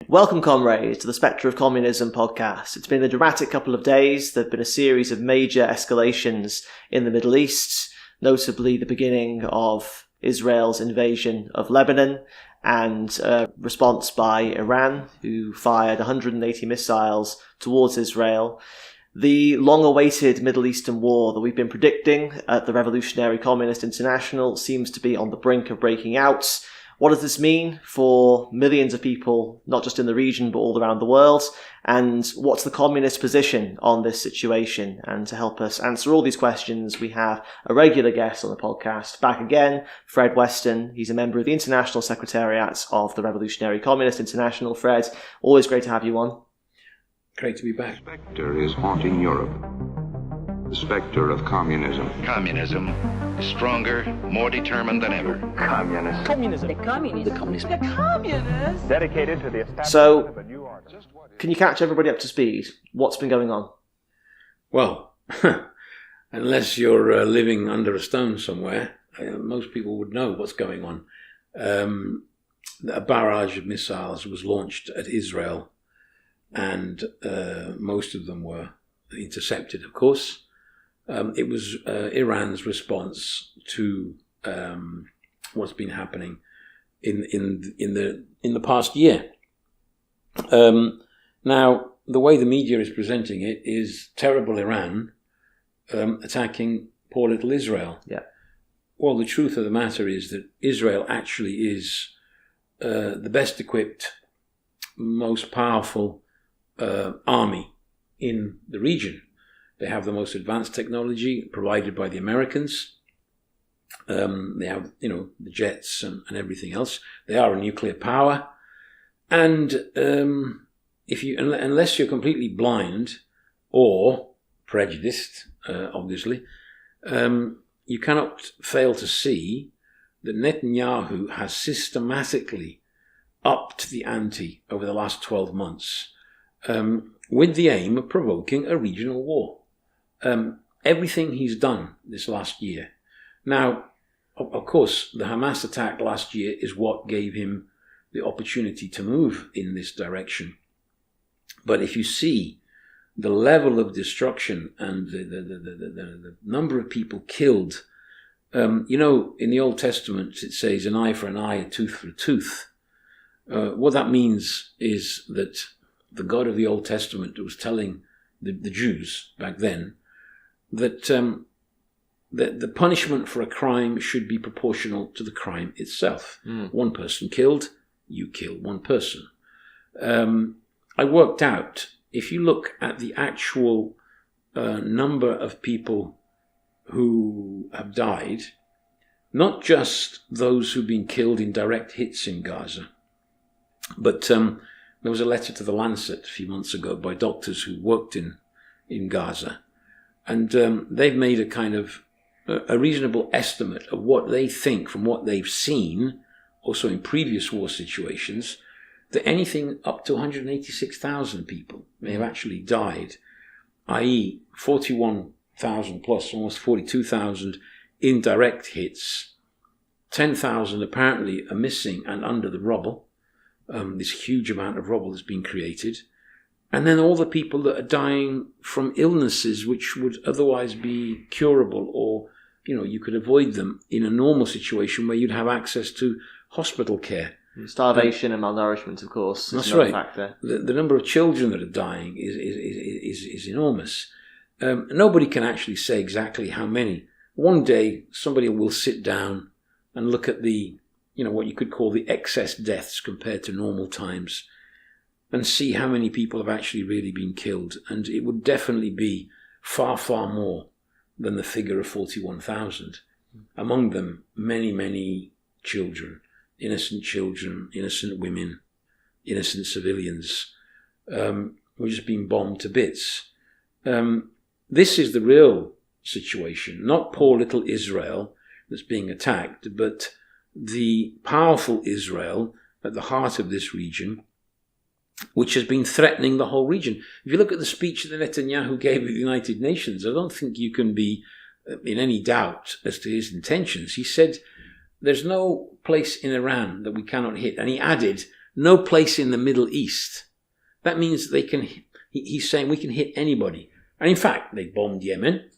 Welcome, comrades, to the Spectre of Communism Podcast. It's been a dramatic couple of days. There have been a series of major escalations in the Middle East, notably the beginning of Israel's invasion of Lebanon and a response by Iran, who fired 180 missiles towards Israel. The long-awaited Middle Eastern war that we've been predicting at the Revolutionary Communist International seems to be on the brink of breaking out. What does this mean for millions of people, not just in the region, but all around the world? And what's the communist position on this situation? And to help us answer all these questions, we have a regular guest on the podcast, back again, Fred Weston. He's a member of the International Secretariat of the Revolutionary Communist International. Fred, always great to have you on. Great to be back. Spectre is haunting Europe. The spectre of communism. Communism is stronger, more determined than ever. Communism. Communism. The communists. The communists. The communists. Dedicated to the establishment of a new order. Can you catch everybody up to speed? What's been going on? Well, unless you're living under a stone somewhere, most people would know what's going on. A barrage of missiles was launched at Israel, and most of them were intercepted, of course. It was Iran's response to what's been happening in the past year. Now, the way the media is presenting it is terrible Iran attacking poor little Israel. Yeah. Well, the truth of the matter is that Israel actually is the best equipped, most powerful army in the region. They have the most advanced technology provided by the Americans. They have, the jets and everything else. They are a nuclear power. And unless you're completely blind or prejudiced, obviously, you cannot fail to see that Netanyahu has systematically upped the ante over the last 12 months with the aim of provoking a regional war. Everything he's done this last year. Now, of course, the Hamas attack last year is what gave him the opportunity to move in this direction. But if you see the level of destruction and the number of people killed, in the Old Testament it says an eye for an eye, a tooth for a tooth. What that means is that the God of the Old Testament was telling the Jews back then that the punishment for a crime should be proportional to the crime itself. One person killed, you kill one person. I worked out, if you look at the actual number of people who have died, not just those who've been killed in direct hits in Gaza, but there was a letter to the Lancet a few months ago by doctors who worked in Gaza. And they've made a kind of a reasonable estimate of what they think from what they've seen, also in previous war situations, that anything up to 186,000 people may have actually died, i.e. 41,000 plus, almost 42,000 indirect hits, 10,000 apparently are missing and under the rubble. This huge amount of rubble has been created. And then all the people that are dying from illnesses which would otherwise be curable, or, you could avoid them in a normal situation where you'd have access to hospital care. Starvation and malnourishment, of course, that's is another right. factor. The number of children that are dying is enormous. Nobody can actually say exactly how many. One day, somebody will sit down and look at the, what you could call the excess deaths compared to normal times, and see how many people have actually really been killed. And it would definitely be far, far more than the figure of 41,000. Among them, many, many children, innocent women, innocent civilians, who are just being bombed to bits. This is the real situation, not poor little Israel that's being attacked, but the powerful Israel at the heart of this region, which has been threatening the whole region. If you look at the speech that Netanyahu gave at the United Nations, I don't think you can be in any doubt as to his intentions. He said, there's no place in Iran that we cannot hit. And he added, no place in the Middle East. That means he's saying we can hit anybody. And in fact, they bombed Yemen,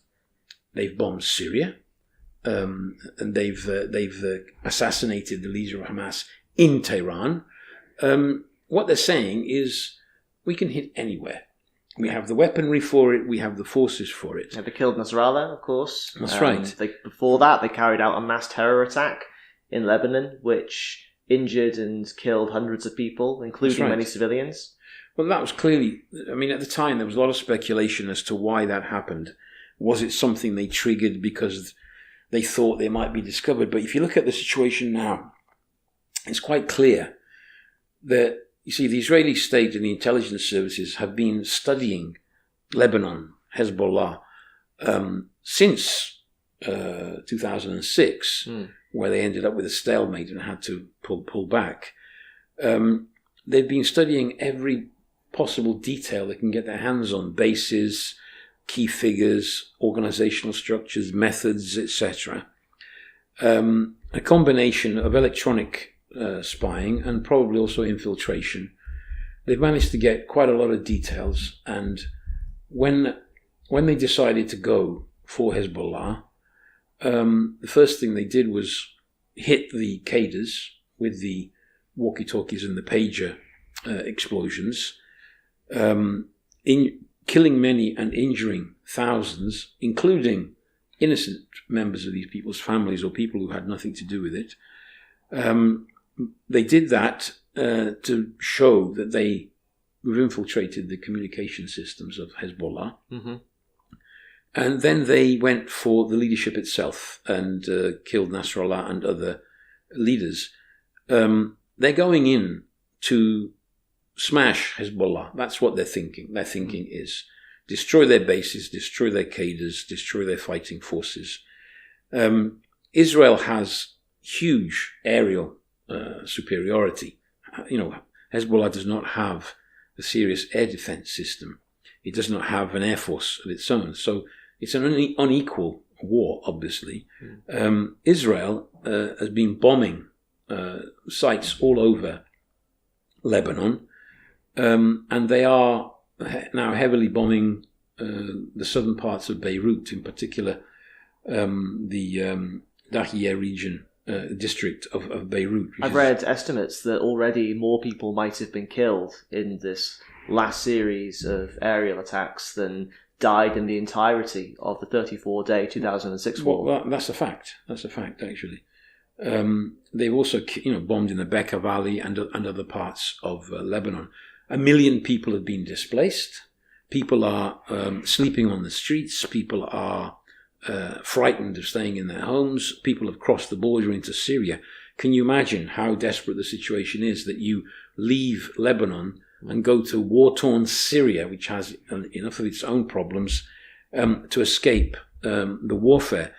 they've bombed Syria, and they've assassinated the leader of Hamas in Tehran. What they're saying is we can hit anywhere. We have the weaponry for it. We have the forces for it. Yeah, they killed Nasrallah, of course. That's right. Before that, they carried out a mass terror attack in Lebanon, which injured and killed hundreds of people, including many civilians. Well, that was clearly, I mean, at the time, there was a lot of speculation as to why that happened. Was it something they triggered because they thought they might be discovered? But if you look at the situation now, it's quite clear that, you see, the Israeli state and the intelligence services have been studying Lebanon, Hezbollah, since 2006, where they ended up with a stalemate and had to pull back. They've been studying every possible detail they can get their hands on: bases, key figures, organizational structures, methods, etc. A combination of electronic spying and probably also infiltration. They've managed to get quite a lot of details, and when they decided to go for Hezbollah, the first thing they did was hit the cadres with the walkie-talkies and the pager explosions, in killing many and injuring thousands, including innocent members of these people's families or people who had nothing to do with it. They did that to show that they've infiltrated the communication systems of Hezbollah. Mm-hmm. And then they went for the leadership itself and killed Nasrallah and other leaders. They're going in to smash Hezbollah. That's what they're thinking. Their thinking is destroy their bases, destroy their cadres, destroy their fighting forces. Israel has huge aerial superiority. Hezbollah does not have a serious air defense system. It does not have an air force of its own. So it's an unequal war, obviously. Israel has been bombing sites all over Lebanon, and they are now heavily bombing the southern parts of Beirut, in particular the Dahiya region, district of Beirut. I've read estimates that already more people might have been killed in this last series of aerial attacks than died in the entirety of the 34-day 2006 war. Well, that's a fact. That's a fact, actually. They've also, bombed in the Bekaa Valley and other parts of Lebanon. 1 million people have been displaced. People are sleeping on the streets. People are frightened of staying in their homes. People have crossed the border into Syria. Can you imagine how desperate the situation is that you leave Lebanon and go to war-torn Syria, which has enough of its own problems, to escape the warfare?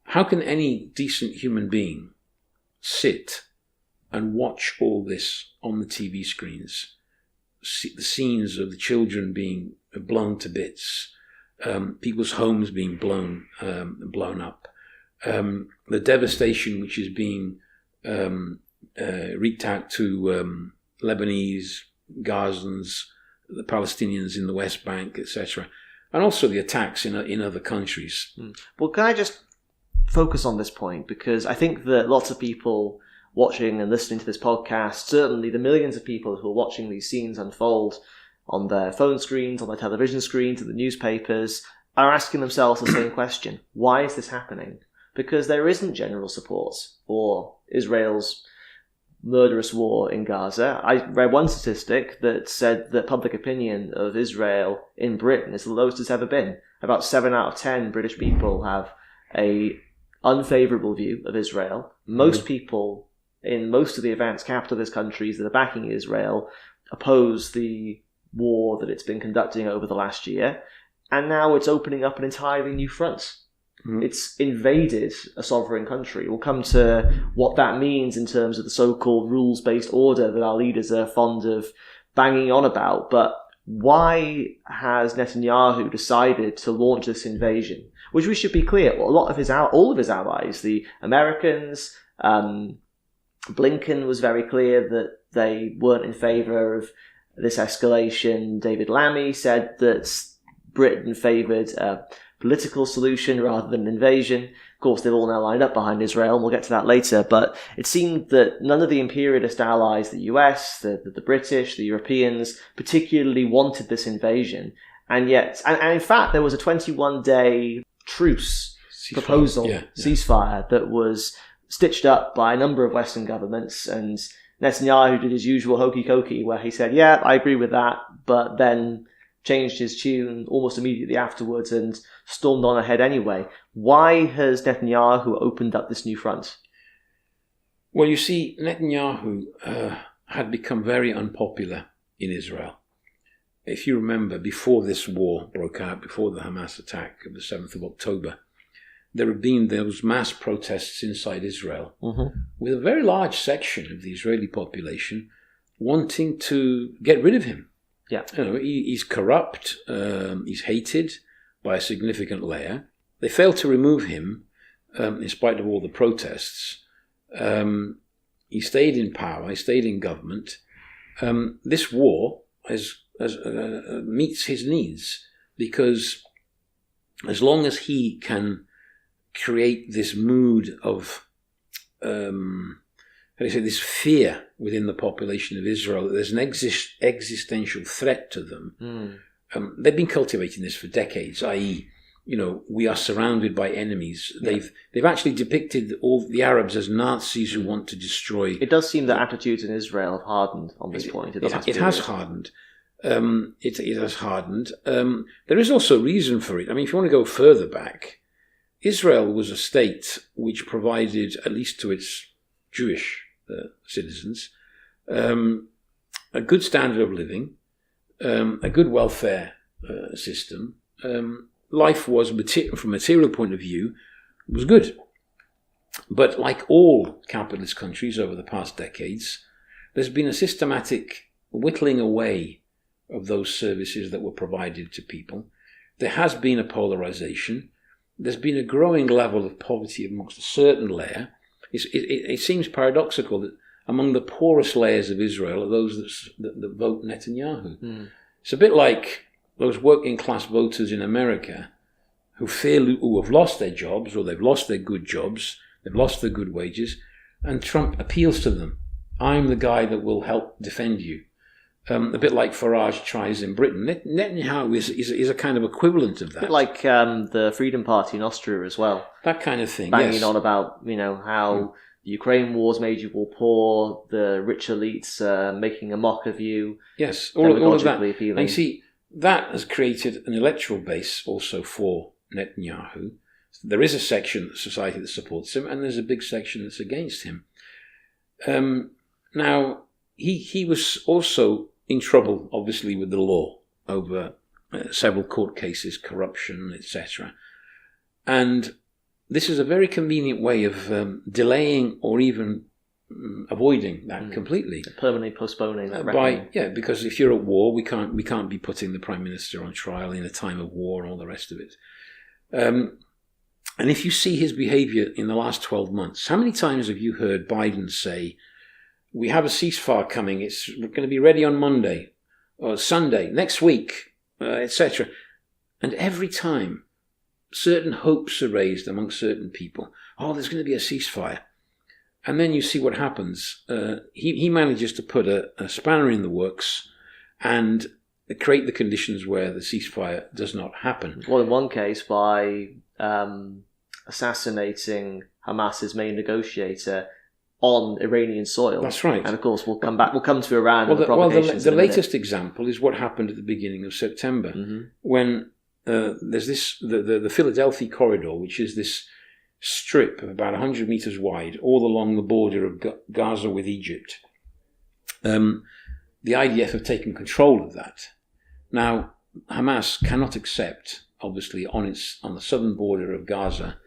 How can any decent human being sit and watch all this on the TV screens? See the scenes of the children being blown to bits, people's homes being blown up, the devastation which is being wreaked out to Lebanese, Gazans, the Palestinians in the West Bank, etc., and also the attacks in other countries. Well, can I just focus on this point? Because I think that lots of people watching and listening to this podcast, certainly the millions of people who are watching these scenes unfold on their phone screens, on their television screens, in the newspapers, are asking themselves the same question. Why is this happening? Because there isn't general support for Israel's murderous war in Gaza. I read one statistic that said that public opinion of Israel in Britain is the lowest it's ever been. About 7 out of 10 British people have a unfavourable view of Israel. Most people in most of the advanced capitalist countries that are backing Israel oppose the war that it's been conducting over the last year, and now it's opening up an entirely new front. It's invaded a sovereign country. We'll come to what that means in terms of the so-called rules-based order that our leaders are fond of banging on about. But why has Netanyahu decided to launch this invasion? Which we should be clear, all of his allies, the Americans, Blinken was very clear that they weren't in favour of this escalation. David Lammy said that Britain favoured a political solution rather than an invasion. Of course, they've all now lined up behind Israel, and we'll get to that later, but it seemed that none of the imperialist allies, the US, the British, the Europeans, particularly wanted this invasion. And yet, and in fact, there was a 21-day truce proposal, ceasefire, that was stitched up by a number of Western governments, and Netanyahu did his usual hokey-cokey, where he said, yeah, I agree with that, but then changed his tune almost immediately afterwards and stormed on ahead anyway. Why has Netanyahu opened up this new front? Well, you see, Netanyahu had become very unpopular in Israel. If you remember, before this war broke out, before the Hamas attack of the 7th of October, there had been those mass protests inside Israel with a very large section of the Israeli population wanting to get rid of him. Yeah, he's corrupt, he's hated by a significant layer. They failed to remove him in spite of all the protests. He stayed in power, he stayed in government. This war meets his needs, because as long as he can create this mood of this fear within the population of Israel that there's an existential threat to them. They've been cultivating this for decades, i.e., we are surrounded by enemies. Yeah. They've actually depicted all the Arabs as Nazis who want to destroy. It does seem that attitudes in Israel have hardened on this point. It has hardened. It has hardened. There is also reason for it. I mean, if you want to go further back, Israel was a state which provided, at least to its Jewish citizens, a good standard of living, a good welfare system. Life was, from a material point of view, was good. But like all capitalist countries over the past decades, there's been a systematic whittling away of those services that were provided to people. There has been a polarization. There's been a growing level of poverty amongst a certain layer. It seems paradoxical that among the poorest layers of Israel are those that vote Netanyahu. It's a bit like those working class voters in America who have lost their jobs, or they've lost their good jobs, they've lost their good wages, and Trump appeals to them. I'm the guy that will help defend you. A bit like Farage tries in Britain. Netanyahu is a kind of equivalent of that. A bit like the Freedom Party in Austria as well. That kind of thing, banging on about how the Ukraine wars made you all poor, the rich elites making a mock of you. Yes, all of that. Appealing. And you see, that has created an electoral base also for Netanyahu. There is a section of society that supports him, and there's a big section that's against him. Now, he was also in trouble, obviously, with the law over several court cases, corruption, etc. And this is a very convenient way of delaying or even avoiding that completely. Permanently postponing that. Because if you're at war, we can't be putting the Prime Minister on trial in a time of war and all the rest of it. And if you see his behaviour in the last 12 months, how many times have you heard Biden say, we have a ceasefire coming, it's going to be ready on Monday or Sunday, next week, etc. And every time, certain hopes are raised among certain people. Oh, there's going to be a ceasefire. And then you see what happens. He manages to put a spanner in the works and create the conditions where the ceasefire does not happen. Well, in one case, by assassinating Hamas's main negotiator on Iranian soil. That's right. And of course, we'll come to Iran and the provocations. The latest example is what happened at the beginning of September, when there's the Philadelphia corridor, which is this strip of about 100 meters wide, all along the border of Gaza with Egypt. The IDF have taken control of that. Now, Hamas cannot accept, obviously, on the southern border of Gaza,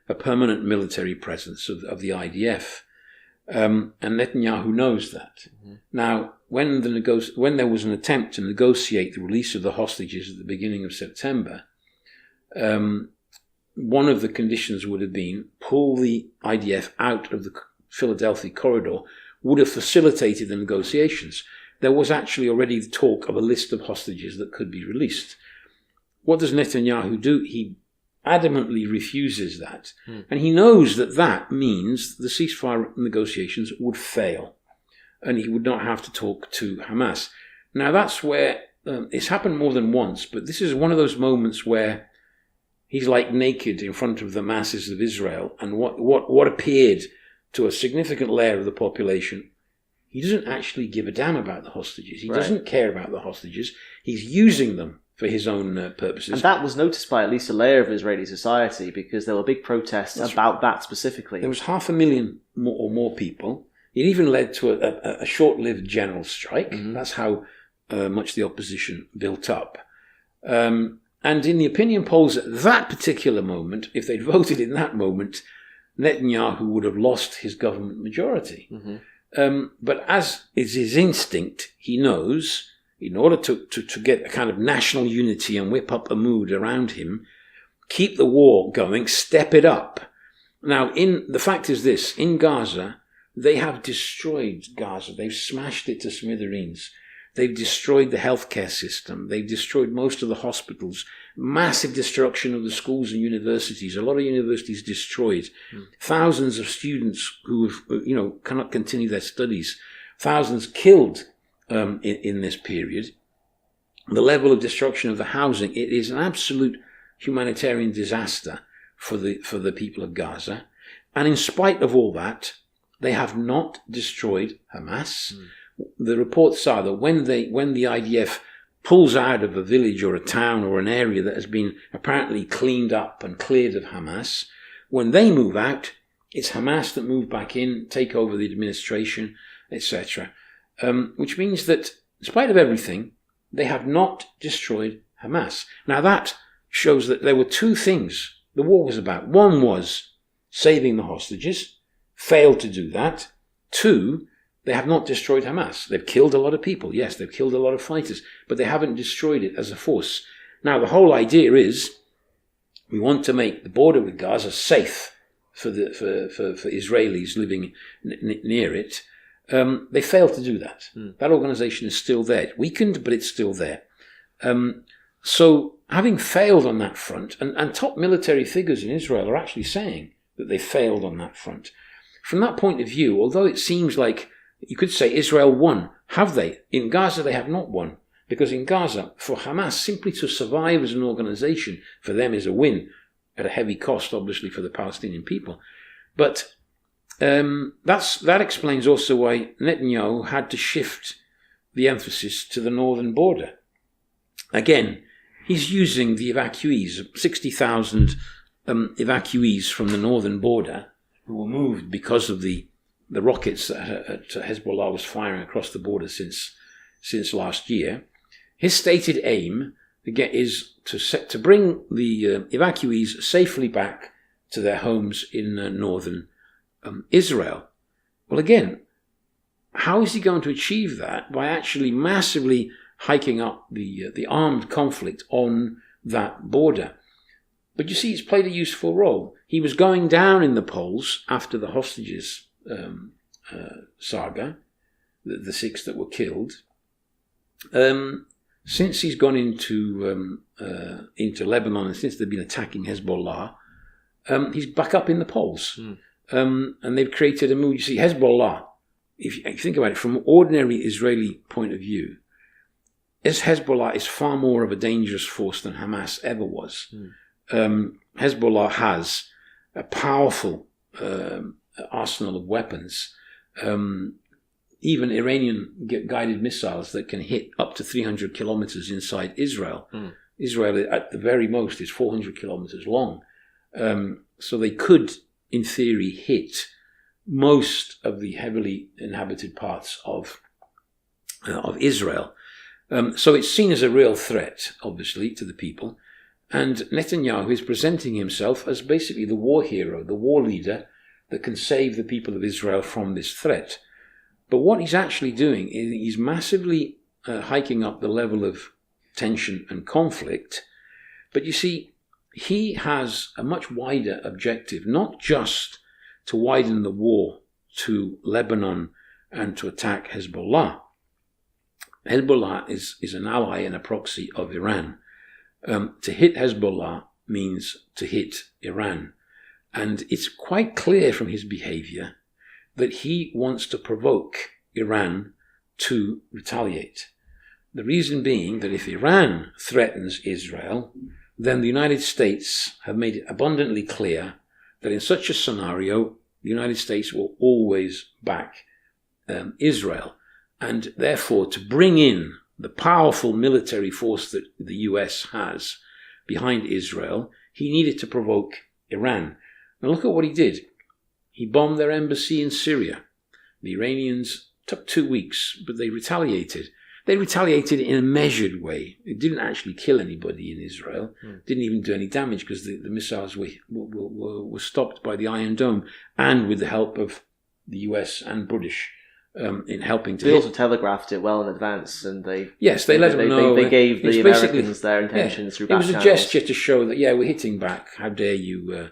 a permanent military presence of the IDF. And Netanyahu knows that. Now, when there was an attempt to negotiate the release of the hostages at the beginning of September, one of the conditions would have been pull the IDF out of the Philadelphia corridor would have facilitated the negotiations. There was actually already the talk of a list of hostages that could be released. What does Netanyahu do? He adamantly refuses that. And he knows that that means the ceasefire negotiations would fail. And he would not have to talk to Hamas. Now that's where, it's happened more than once, but this is one of those moments where he's like naked in front of the masses of Israel. And what appeared to a significant layer of the population, he doesn't actually give a damn about the hostages. He doesn't care about the hostages. He's using them for his own purposes. And that was noticed by at least a layer of Israeli society, because there were big protests about that specifically. There was 500,000 or more people. It even led to a short-lived general strike. That's how much the opposition built up. And in the opinion polls at that particular moment, if they'd voted in that moment, Netanyahu would have lost his government majority. But as is his instinct, he knows, in order to get a kind of national unity and whip up a mood around him, keep the war going, step it up. Now, the fact is this, in Gaza, they have destroyed Gaza. They've smashed it to smithereens. They've destroyed the healthcare system. They've destroyed most of the hospitals. Massive destruction of the schools and universities. A lot of universities destroyed. Thousands of students who cannot continue their studies. Thousands killed in this period. The level of destruction of the housing, it is an absolute humanitarian disaster for the people of Gaza. And in spite of all that, they have not destroyed Hamas. The reports are that when the IDF pulls out of a village or a town or an area that has been apparently cleaned up and cleared of Hamas, when they move out, it's Hamas that move back in, take over the administration, etc. Which means that, in spite of everything, they have not destroyed Hamas. Now that shows that there were two things the war was about. One was saving the hostages, failed to do that. Two, they have not destroyed Hamas. They've killed a lot of people. Yes, they've killed a lot of fighters, but they haven't destroyed it as a force. Now, the whole idea is we want to make the border with Gaza safe for Israelis living near it. They failed to do that. That organization is still there. It's weakened, but it's still there. So having failed on that front, and top military figures in Israel are actually saying that they failed on that front. From that point of view, although it seems like you could say Israel won, have they? In Gaza, they have not won. Because in Gaza, for Hamas, simply to survive as an organization, for them is a win, at a heavy cost, obviously, for the Palestinian people. But that explains also why Netanyahu had to shift the emphasis to the northern border. Again, he's using the evacuees, 60,000 evacuees from the northern border, who were moved because of the rockets that Hezbollah was firing across the border since last year. His stated aim is to bring the evacuees safely back to their homes in northern Israel. Well, again, how is he going to achieve that? By actually massively hiking up the armed conflict on that border. But you see, it's played a useful role. He was going down in the polls after the hostages saga, the 6 that were killed. Since he's gone into Lebanon and since they've been attacking Hezbollah, he's back up in the polls. And they've created a mood. You see, Hezbollah, if you think about it from an ordinary Israeli point of view, Hezbollah is far more of a dangerous force than Hamas ever was. Hezbollah has a powerful arsenal of weapons, even Iranian-guided missiles that can hit up to 300 kilometers inside Israel. Israel, at the very most, is 400 kilometers long. So they could, in theory, hit most of the heavily inhabited parts of Israel. So it's seen as a real threat, obviously, to the people. And Netanyahu is presenting himself as basically the war hero, the war leader that can save the people of Israel from this threat. But what he's actually doing is he's massively hiking up the level of tension and conflict. But you see, he has a much wider objective, not just to widen the war to Lebanon and to attack Hezbollah. Hezbollah is an ally and a proxy of Iran. To hit Hezbollah means to hit Iran. And it's quite clear from his behavior that he wants to provoke Iran to retaliate. The reason being that if Iran threatens Israel, then the United States have made it abundantly clear that in such a scenario, the United States will always back Israel. And therefore, to bring in the powerful military force that the US has behind Israel, he needed to provoke Iran. Now look at what he did. He bombed their embassy in Syria. The Iranians took 2 weeks, but they retaliated. They retaliated in a measured way. It didn't actually kill anybody in Israel. Didn't even do any damage because the missiles were stopped by the Iron Dome and with the help of the US and British in helping to They hit. also telegraphed it well in advance, and they let them know. They gave It's the basically- Americans their intentions through It back was a channels. gesture to show that, we're hitting back. How dare you,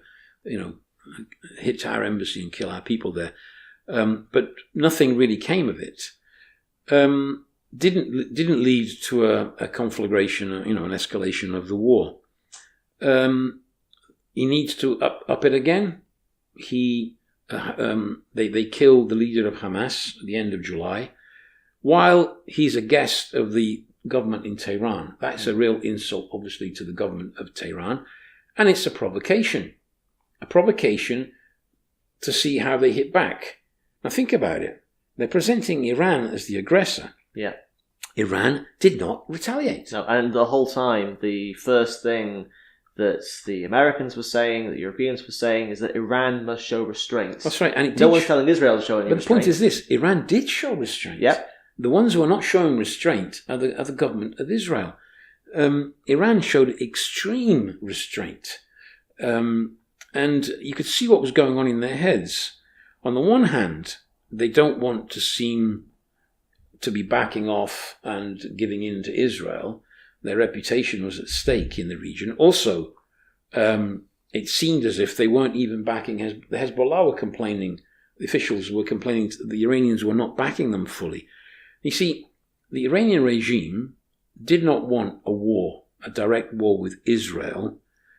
hit our embassy and kill our people there. But nothing really came of it. Didn't lead to a conflagration, an escalation of the war. He needs to up it again. They killed the leader of Hamas at the end of July, while he's a guest of the government in Tehran. That's a real insult, obviously, to the government of Tehran, and it's a provocation to see how they hit back. Now think about it. They're presenting Iran as the aggressor. Yeah. Iran did not retaliate. No, and the whole time, the first thing that the Americans were saying, that the Europeans were saying, is that Iran must show restraint. That's right. And No one's telling Israel to show any But the restraint. point is this: Iran did show restraint. Yep. The ones who are not showing restraint are the government of Israel. Iran showed extreme restraint. And you could see what was going on in their heads. On the one hand, they don't want to seem to be backing off and giving in to Israel. Their reputation was at stake in the region. Also, it seemed as if they weren't even backing the Hezbollah were complaining. The officials were complaining the Iranians were not backing them fully. You see, the Iranian regime did not want a direct war with Israel,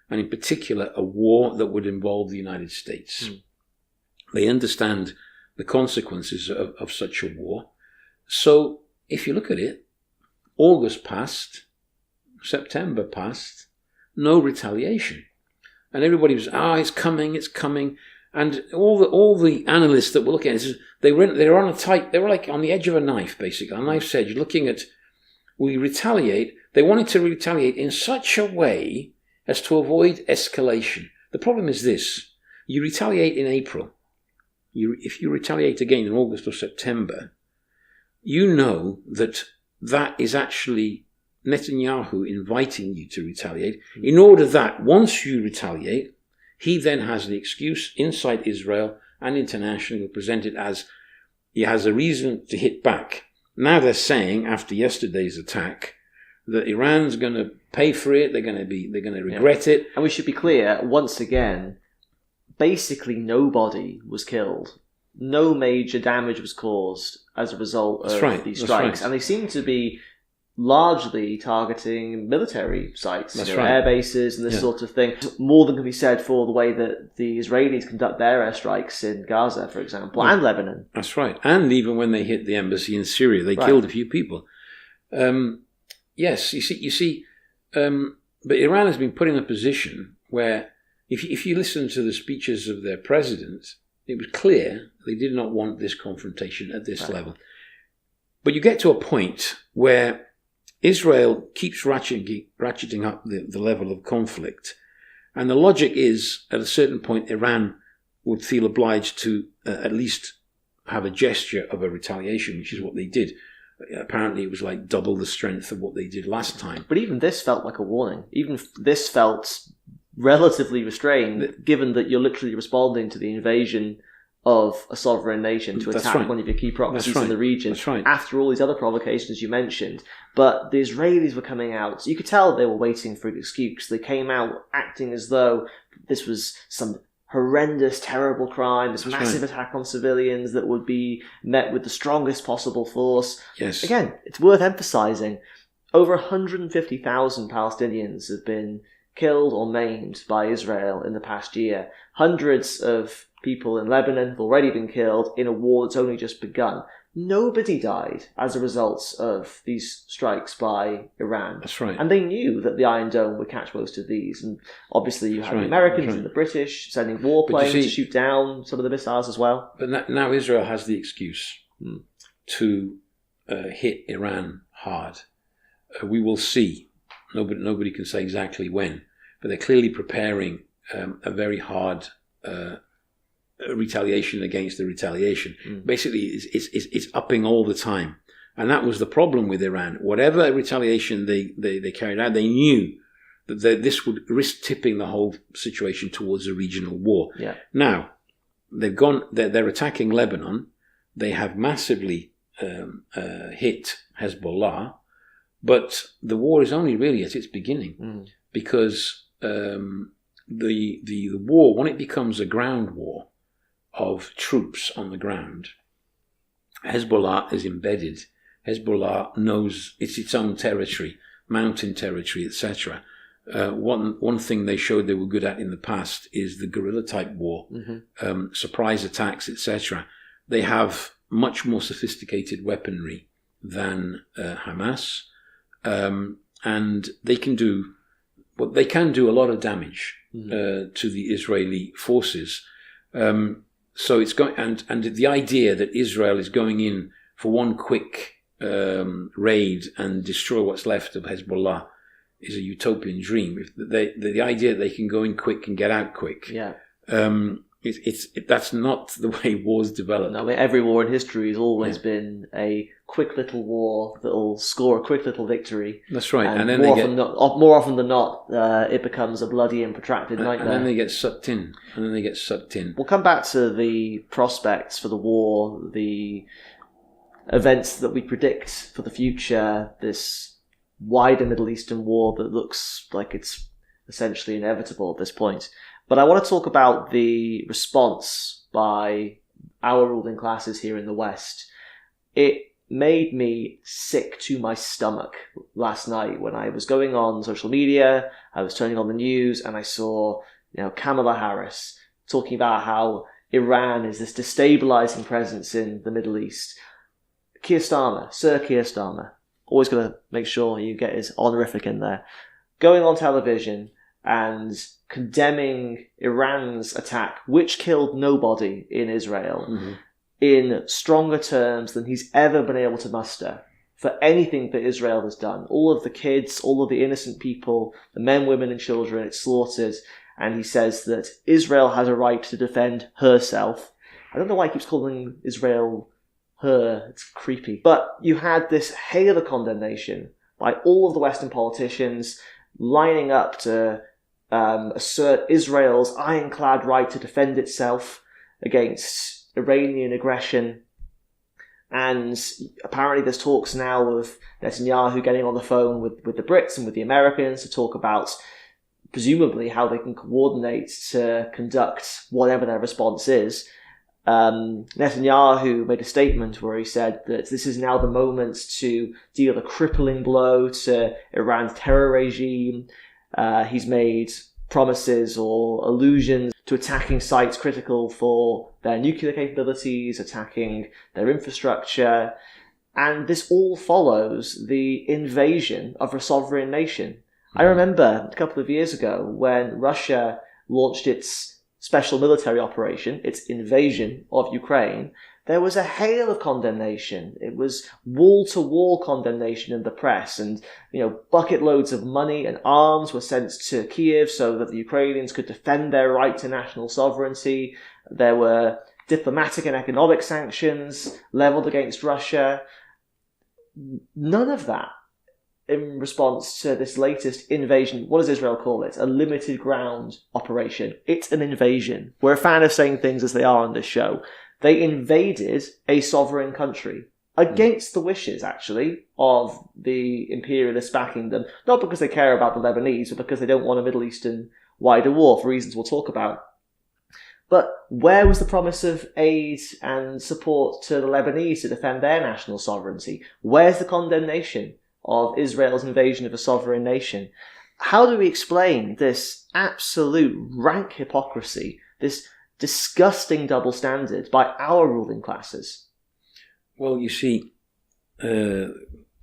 and in particular a war that would involve the United States. They understand the consequences of such a war. So if you look at it, August passed, September passed, no retaliation. And everybody was, it's coming. And all the analysts that were looking at it, they were like on the edge of a knife, basically, a knife's edge, looking at, we retaliate. They wanted to retaliate in such a way as to avoid escalation. The problem is this: you retaliate in April. If you retaliate again in August or September, you know that is actually Netanyahu inviting you to retaliate, in order that once you retaliate, he then has the excuse inside Israel and internationally will present it as he has a reason to hit back. Now they're saying, after yesterday's attack, that Iran's going to pay for it. They're going to regret it. And we should be clear, once again, basically nobody was killed. No major damage was caused as a result of these strikes. And they seem to be largely targeting military sites, air bases and this sort of thing. More than can be said for the way that the Israelis conduct their airstrikes in Gaza, for example, and Lebanon. That's right. And even when they hit the embassy in Syria, they killed a few people. Yes, you see, but Iran has been put in a position where, if you listen to the speeches of their president, it was clear they did not want this confrontation at this level. But you get to a point where Israel keeps ratcheting up the level of conflict. And the logic is, at a certain point, Iran would feel obliged to at least have a gesture of a retaliation, which is what they did. Apparently, it was like double the strength of what they did last time. But even this felt like a warning. Even this felt relatively restrained, given that you're literally responding to the invasion of a sovereign nation to attack one of your key proxies in the region after all these other provocations you mentioned. But the Israelis were coming out. You could tell they were waiting for an excuse. They came out acting as though this was some horrendous, terrible crime, this That's massive right. attack on civilians that would be met with the strongest possible force. Yes. Again, it's worth emphasising, over 150,000 Palestinians have been killed or maimed by Israel in the past year. Hundreds of people in Lebanon have already been killed in a war that's only just begun. Nobody died as a result of these strikes by Iran. That's right. And they knew that the Iron Dome would catch most of these. And obviously you That's had right. the Americans That's and right. the British sending warplanes see- to shoot down some of the missiles as well. But now Israel has the excuse to hit Iran hard. We will see. Nobody can say exactly when, but they're clearly preparing a very hard retaliation against the retaliation. Basically, it's upping all the time, and that was the problem with Iran. Whatever retaliation they carried out, they knew that this would risk tipping the whole situation towards a regional war. Yeah. Now they're attacking Lebanon. They have massively hit Hezbollah, but the war is only really at its beginning because the war, when it becomes a ground war of troops on the ground, Hezbollah is embedded. Hezbollah knows it's its own territory, mountain territory, etc. One thing they showed they were good at in the past is the guerrilla type war, surprise attacks, etc. They have much more sophisticated weaponry than Hamas, and they can do a lot of damage to the Israeli forces. So it's going, and the idea that Israel is going in for one quick raid and destroy what's left of Hezbollah is a utopian dream. If the idea that they can go in quick and get out quick, that's not the way wars develop. No, I mean, every war in history has always been a quick little war that'll score a quick little victory. That's right, and then more often than not, it becomes a bloody and protracted nightmare. And then they get sucked in. We'll come back to the prospects for the war, the events that we predict for the future, this wider Middle Eastern war that looks like it's essentially inevitable at this point. But I want to talk about the response by our ruling classes here in the West. It made me sick to my stomach last night when I was going on social media, I was turning on the news, and I saw, Kamala Harris talking about how Iran is this destabilizing presence in the Middle East. Sir Keir Starmer, always going to make sure you get his honorific in there, going on television and condemning Iran's attack, which killed nobody in Israel, in stronger terms than he's ever been able to muster for anything that Israel has done. All of the kids, all of the innocent people, the men, women and children it's slaughtered, and he says that Israel has a right to defend herself. I don't know why he keeps calling Israel her, it's creepy. But you had this hail of condemnation by all of the Western politicians lining up to assert Israel's ironclad right to defend itself against Iranian aggression. And apparently there's talks now of Netanyahu getting on the phone with the Brits and with the Americans to talk about presumably how they can coordinate to conduct whatever their response is. Netanyahu made a statement where he said that this is now the moment to deal a crippling blow to Iran's terror regime. He's made promises or allusions to attacking sites critical for their nuclear capabilities, attacking their infrastructure, and this all follows the invasion of a sovereign nation. I remember a couple of years ago when Russia launched its special military operation, its invasion of Ukraine, there was a hail of condemnation. It was wall-to-wall condemnation in the press, and bucket loads of money and arms were sent to Kiev so that the Ukrainians could defend their right to national sovereignty. There were diplomatic and economic sanctions leveled against Russia. None of that in response to this latest invasion. What does Israel call it? A limited ground operation. It's an invasion. We're a fan of saying things as they are on this show. They invaded a sovereign country against the wishes, actually, of the imperialists backing them. Not because they care about the Lebanese, but because they don't want a Middle Eastern wider war, for reasons we'll talk about. But where was the promise of aid and support to the Lebanese to defend their national sovereignty? Where's the condemnation of Israel's invasion of a sovereign nation? How do we explain this absolute rank hypocrisy, this disgusting double standard by our ruling classes? Well, you see, the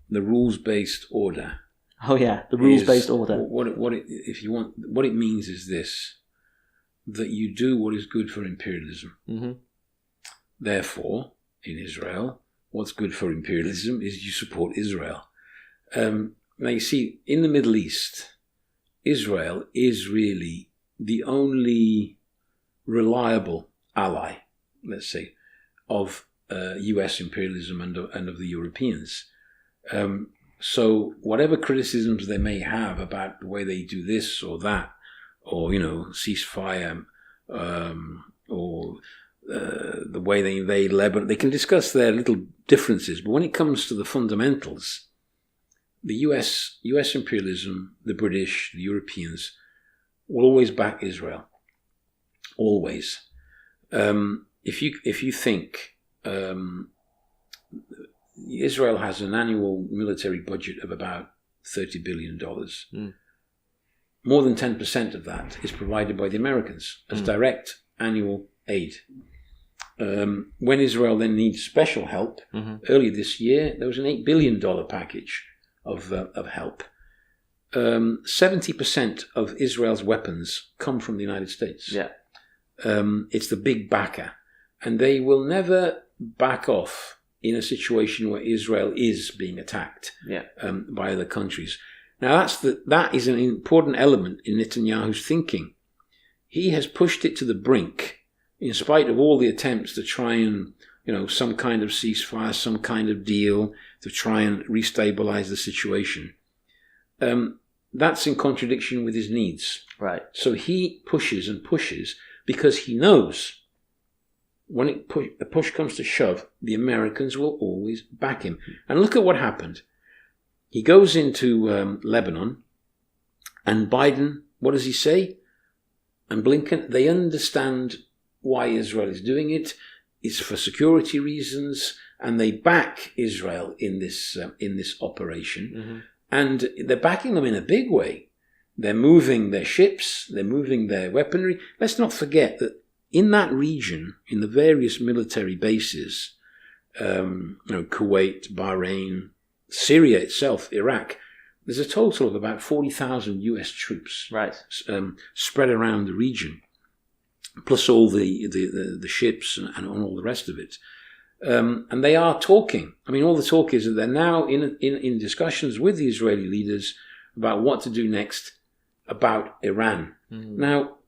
rules-based order. Oh yeah, the rules-based order. What it means is this: that you do what is good for imperialism. Mm-hmm. Therefore, in Israel, what's good for imperialism is you support Israel. Now you see, in the Middle East, Israel is really the only reliable ally, let's say, of US imperialism and of the Europeans. So whatever criticisms they may have about the way they do this or that, or, ceasefire, or the way they invade Lebanon, they can discuss their little differences. But when it comes to the fundamentals, the US imperialism, the British, the Europeans will always back Israel. Always. If you think Israel has an annual military budget of about $30 billion. More than 10% of that is provided by the Americans as direct annual aid. When Israel then needs special help, earlier this year, there was an $8 billion package of help. 70% of Israel's weapons come from the United States. Yeah. It's the big backer. And they will never back off in a situation where Israel is being attacked by other countries. Now, that is an important element in Netanyahu's thinking. He has pushed it to the brink, in spite of all the attempts to try and, some kind of ceasefire, some kind of deal to try and restabilize the situation. That's in contradiction with his needs. Right. So he pushes and pushes because he knows when the push comes to shove, the Americans will always back him. And look at what happened. He goes into Lebanon, and Biden, what does he say? And Blinken, they understand why Israel is doing it. It's for security reasons, and they back Israel in this operation. And they're backing them in a big way. They're moving their ships, they're moving their weaponry. Let's not forget that in that region, in the various military bases, Kuwait, Bahrain, Syria itself, Iraq, there's a total of about 40,000 US troops spread around the region, plus all the ships and all the rest of it. And they are talking. I mean, all the talk is that they're now in discussions with the Israeli leaders about what to do next about Iran. Now,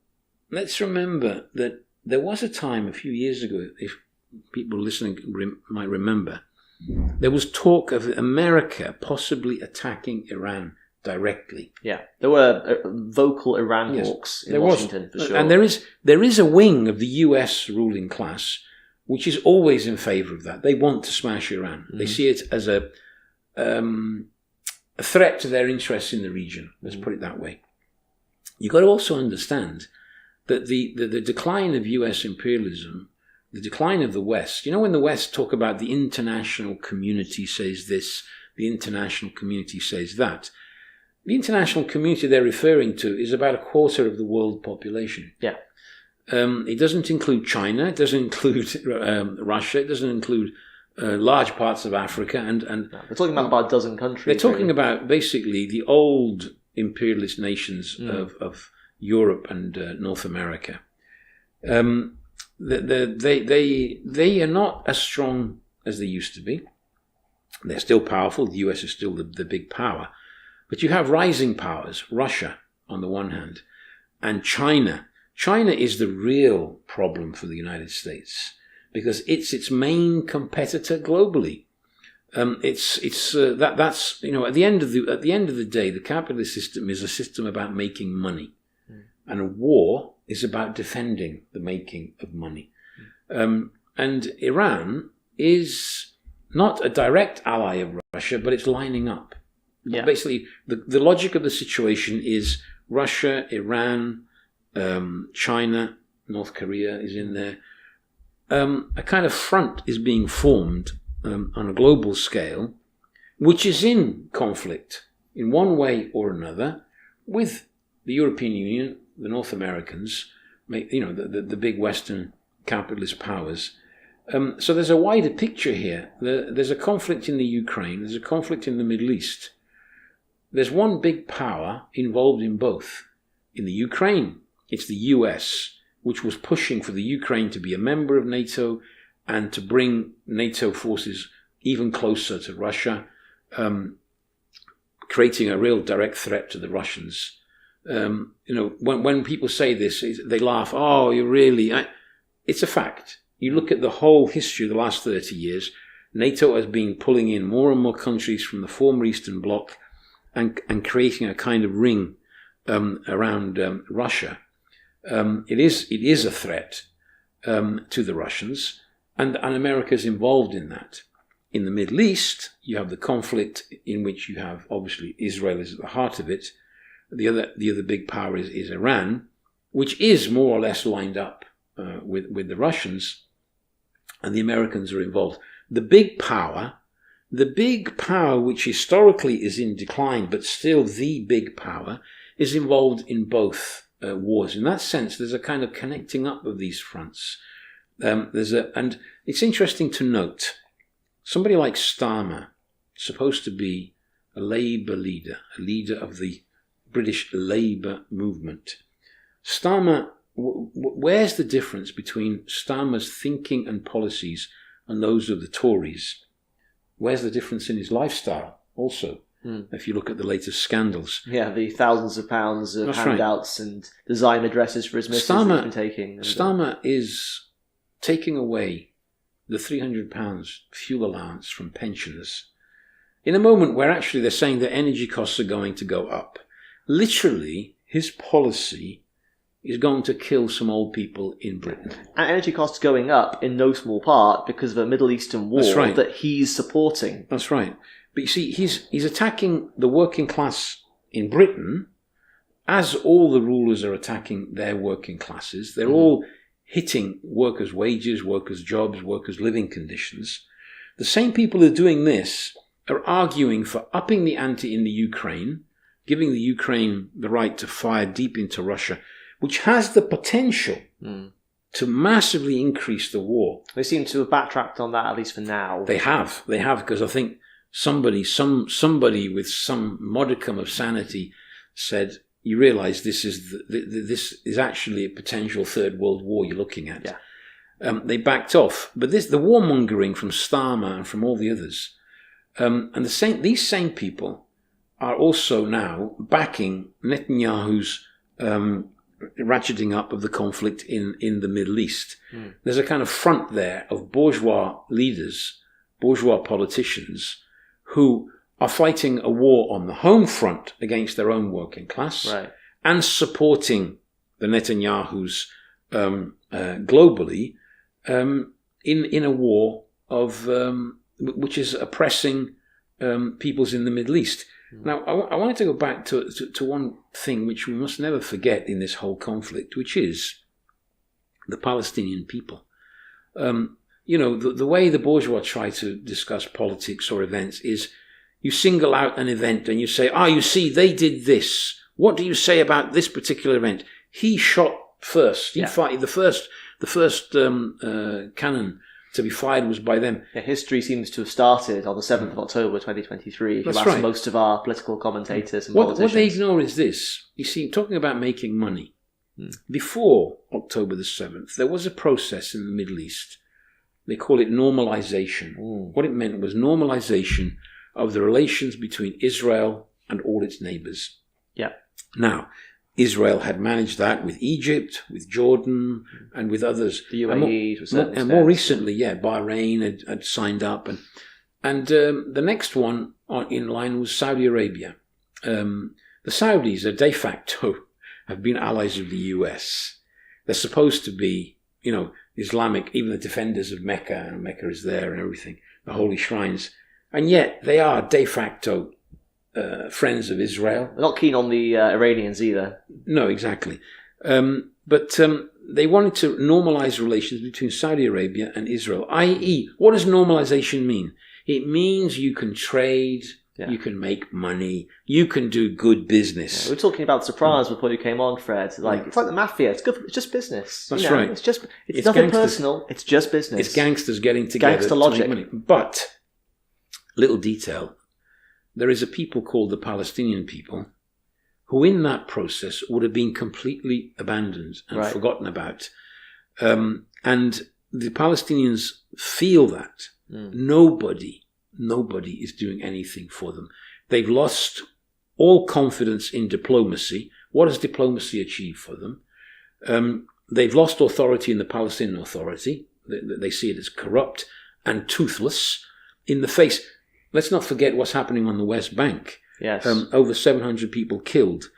let's remember that there was a time a few years ago, if people listening might remember, there was talk of America possibly attacking Iran directly. Yeah, there were vocal Iran hawks in Washington, for sure. And there is a wing of the US ruling class which is always in favor of that. They want to smash Iran. They see it as a threat to their interests in the region. Let's put it that way. You've got to also understand that the decline of US imperialism, the decline of the West, when the West talk about the international community says this, the international community says that, the international community they're referring to is about a quarter of the world population. Yeah. It doesn't include China, it doesn't include Russia, it doesn't include large parts of Africa. And they're talking about a dozen countries. They're talking about basically the old imperialist nations of Europe and North America. They are not as strong as they used to be. They're still powerful. The US is still the big power. But you have rising powers, Russia on the one hand, and China. China is the real problem for the United States because it's its main competitor globally. That's at the end of the day, the capitalist system is a system about making money. And a war is about defending the making of money. And Iran is not a direct ally of Russia, but it's lining up. Yeah. Basically, the logic of the situation is Russia, Iran, China, North Korea is in there. A kind of front is being formed on a global scale, which is in conflict in one way or another with the European Union, the North Americans, the big Western capitalist powers. So there's a wider picture here. There's a conflict in the Ukraine. There's a conflict in the Middle East. There's one big power involved in both. In the Ukraine, it's the US, which was pushing for the Ukraine to be a member of NATO and to bring NATO forces even closer to Russia, creating a real direct threat to the Russians. When people say this, they laugh. Oh, you really? It's a fact. You look at the whole history of the last 30 years, NATO has been pulling in more and more countries from the former Eastern Bloc and creating a kind of ring around Russia. It is a threat to the Russians, and America is involved in that. In the Middle East, you have the conflict in which you have, obviously, Israel is at the heart of it. The other big power is Iran, which is more or less lined up with the Russians, and the Americans are involved. The big power which historically is in decline, but still the big power, is involved in both wars. In that sense, there's a kind of connecting up of these fronts. And it's interesting to note, somebody like Starmer, supposed to be a Labour leader, a leader of the British Labour movement. Starmer, where's the difference between Starmer's thinking and policies and those of the Tories? Where's the difference in his lifestyle also? If you look at the latest scandals. Yeah, the thousands of pounds of handouts and designer dresses for his missus that he's been taking. Starmer is taking away the £300 fuel allowance from pensioners in a moment where actually they're saying that energy costs are going to go up. Literally, his policy is going to kill some old people in Britain. And energy costs going up in no small part because of a Middle Eastern war that he's supporting. That's right. But you see, he's attacking the working class in Britain as all the rulers are attacking their working classes. They're all hitting workers' wages, workers' jobs, workers' living conditions. The same people who are doing this are arguing for upping the ante in the Ukraine, giving the Ukraine the right to fire deep into Russia, which has the potential to massively increase the war. They seem to have backtracked on that, at least for now. They have, because I think somebody with some modicum of sanity said, you realise this is actually a potential third world war you're looking at. Yeah. They backed off. But the warmongering from Starmer and from all the others, and these same people are also now backing Netanyahu's ratcheting up of the conflict in the Middle East. There's a kind of front there of bourgeois leaders, bourgeois politicians, who are fighting a war on the home front against their own working class and supporting the Netanyahus globally in a war of which is oppressing peoples in the Middle East. Now, I wanted to go back to one thing which we must never forget in this whole conflict, which is the Palestinian people. The way the bourgeois try to discuss politics or events is you single out an event and you say, you see, they did this. What do you say about this particular event? He shot first. He fired the first cannon to be fired was by them. Yeah, history seems to have started on the 7th of October 2023. If you ask most of our political commentators and politicians. What they ignore is this. You see, talking about making money, before October the 7th, there was a process in the Middle East. They call it normalization. What it meant was normalization of the relations between Israel and all its neighbors. Yeah. Now, Israel had managed that with Egypt, with Jordan, and with others. The UAE, and more recently, Bahrain had signed up, and the next one in line was Saudi Arabia. The Saudis are de facto have been allies of the US. They're supposed to be, Islamic, even the defenders of Mecca, and Mecca is there and everything, the holy shrines, and yet they are de facto friends of Israel. They're not keen on the Iranians either. No, exactly. But they wanted to normalize relations between Saudi Arabia and Israel, i.e., what does normalization mean? It means you can trade, you can make money, you can do good business. Yeah, we were talking about Sopranos before you came on, Fred. It's like the mafia. It's good. It's just business. That's right. It's nothing personal. It's just business. It's gangsters getting together. Gangster logic. To make money. But, little detail, there is a people called the Palestinian people who in that process would have been completely abandoned and forgotten about. And the Palestinians feel that. Nobody is doing anything for them. They've lost all confidence in diplomacy. What has diplomacy achieved for them? They've lost authority in the Palestinian Authority. They see it as corrupt and toothless in the face. Let's not forget what's happening on the West Bank. Yes. Over 700 people killed.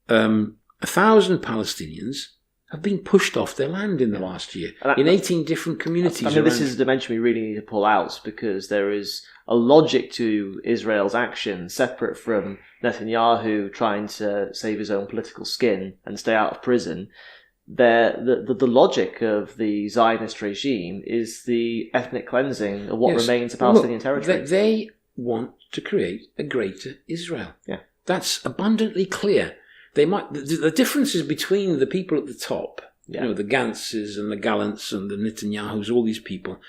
1,000 Palestinians have been pushed off their land in the last year in 18 different communities. I mean, this is a dimension we really need to pull out, because there is a logic to Israel's action separate from Netanyahu trying to save his own political skin and stay out of prison. The logic of the Zionist regime is the ethnic cleansing of what remains of Palestinian territory. They want to create a greater Israel. Yeah. That's abundantly clear. The differences between the people at the top, the Gantzes and the Gallants and the Netanyahus, all these people,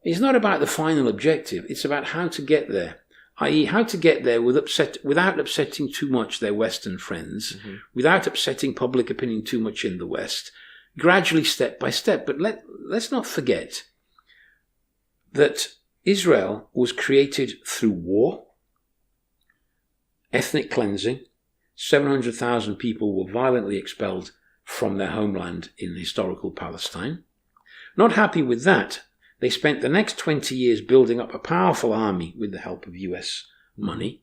is not about the final objective. It's about how to get there, i.e. how to get there without upsetting too much their Western friends, without upsetting public opinion too much in the West, gradually, step by step. But let's not forget that Israel was created through war, ethnic cleansing. 700,000 people were violently expelled from their homeland in historical Palestine. Not happy with that, they spent the next 20 years building up a powerful army with the help of US money.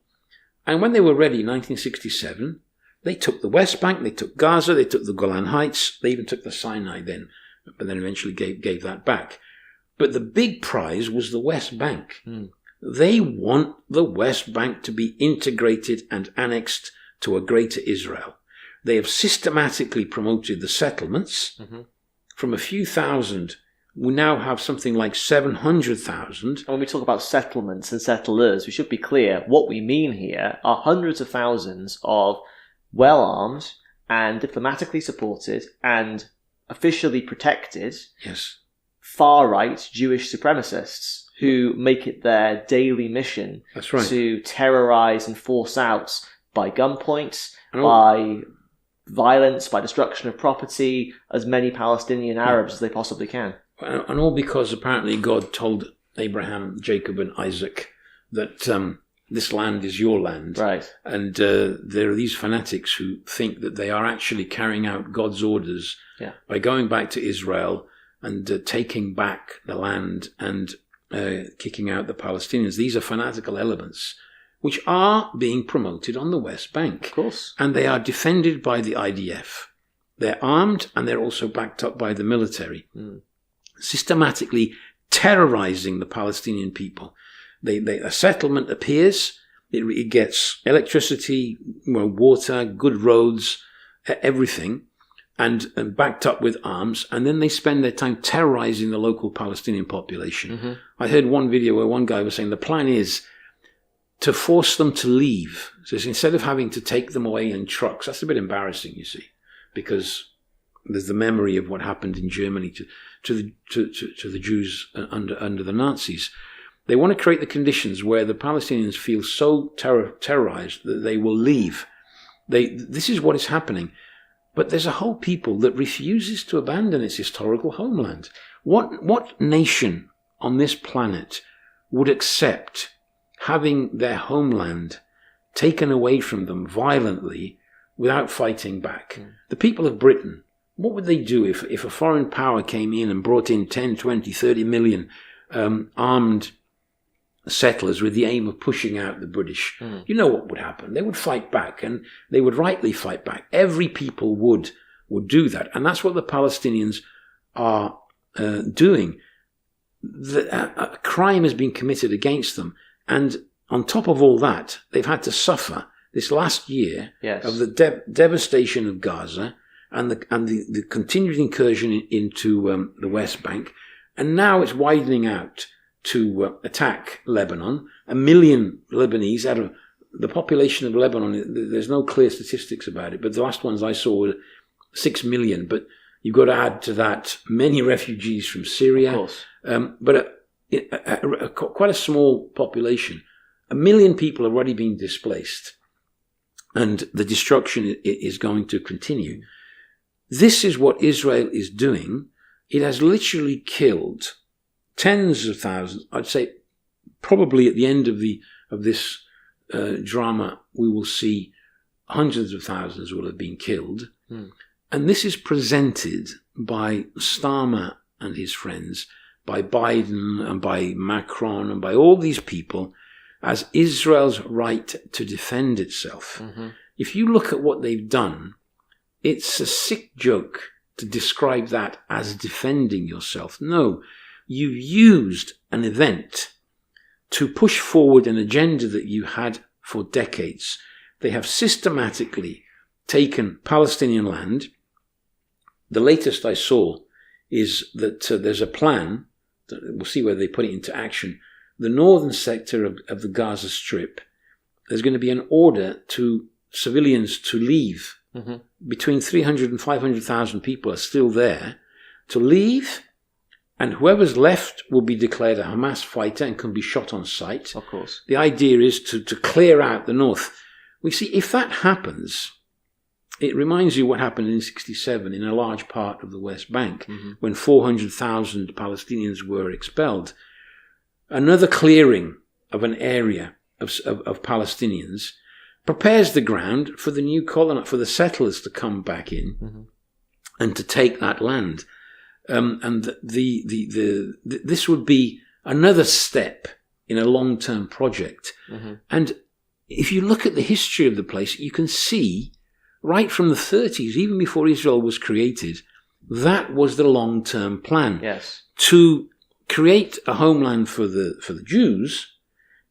And when they were ready in 1967, they took the West Bank, they took Gaza, they took the Golan Heights, they even took the Sinai then, but then eventually gave that back. But the big prize was the West Bank. They want the West Bank to be integrated and annexed to a greater Israel. They have systematically promoted the settlements. From a few thousand, we now have something like 700,000. And when we talk about settlements and settlers, we should be clear, what we mean here are hundreds of thousands of well-armed and diplomatically supported and officially protected far-right Jewish supremacists who make it their daily mission to terrorize and force out by gunpoint, by violence, by destruction of property, as many Palestinian Arabs as they possibly can. And all because apparently God told Abraham, Jacob and Isaac that this land is your land. Right. And there are these fanatics who think that they are actually carrying out God's orders by going back to Israel and taking back the land and kicking out the Palestinians. These are fanatical elements which are being promoted on the West Bank. Of course. And they are defended by the IDF. They're armed and they're also backed up by the military, systematically terrorizing the Palestinian people. A settlement appears, it gets electricity, water, good roads, everything, and backed up with arms, and then they spend their time terrorizing the local Palestinian population. I heard one video where one guy was saying the plan is to force them to leave. So instead of having to take them away in trucks, that's a bit embarrassing, you see, because there's the memory of what happened in Germany to the Jews under the Nazis. They want to create the conditions where the Palestinians feel so terrorized that they will leave. This is what is happening. But there's a whole people that refuses to abandon its historical homeland. What nation on this planet would accept having their homeland taken away from them violently without fighting back? The people of Britain, what would they do if a foreign power came in and brought in 10, 20, 30 million armed settlers with the aim of pushing out the British? You know what would happen? They would fight back, and they would rightly fight back. Every people would do that, and that's what the Palestinians are doing. A crime has been committed against them, and on top of all that, they've had to suffer this last year of the devastation of Gaza, and the continued incursion into the West Bank. And now it's widening out to attack Lebanon. 1 million Lebanese out of the population of Lebanon, there's no clear statistics about it, but the last ones I saw were 6 million. But you've got to add to that many refugees from Syria. Of course. But quite a small population. 1 million people have already been displaced, and the destruction is going to continue. This is what Israel is doing. It has literally killed tens of thousands. I'd say probably at the end of this drama, we will see hundreds of thousands will have been killed. And this is presented by Starmer and his friends, by Biden and by Macron and by all these people as Israel's right to defend itself. If you look at what they've done, it's a sick joke to describe that as defending yourself. No, you used an event to push forward an agenda that you had for decades. They have systematically taken Palestinian land. The latest I saw is that there's a plan, we'll see whether they put it into action, the northern sector of the Gaza Strip, there's going to be an order to civilians to leave. Between 300 and 500,000 people are still there to leave, and whoever's left will be declared a Hamas fighter and can be shot on sight. Of course. The idea is to clear out the north. We see if that happens, it reminds you what happened in 1967 in a large part of the West Bank when 400,000 Palestinians were expelled. Another clearing of an area of Palestinians prepares the ground for the new for the settlers to come back in and to take that land. And this would be another step in a long-term project. And if you look at the history of the place, you can see right from the 30s, even before Israel was created, that was the long-term plan. Yes. To create a homeland for the Jews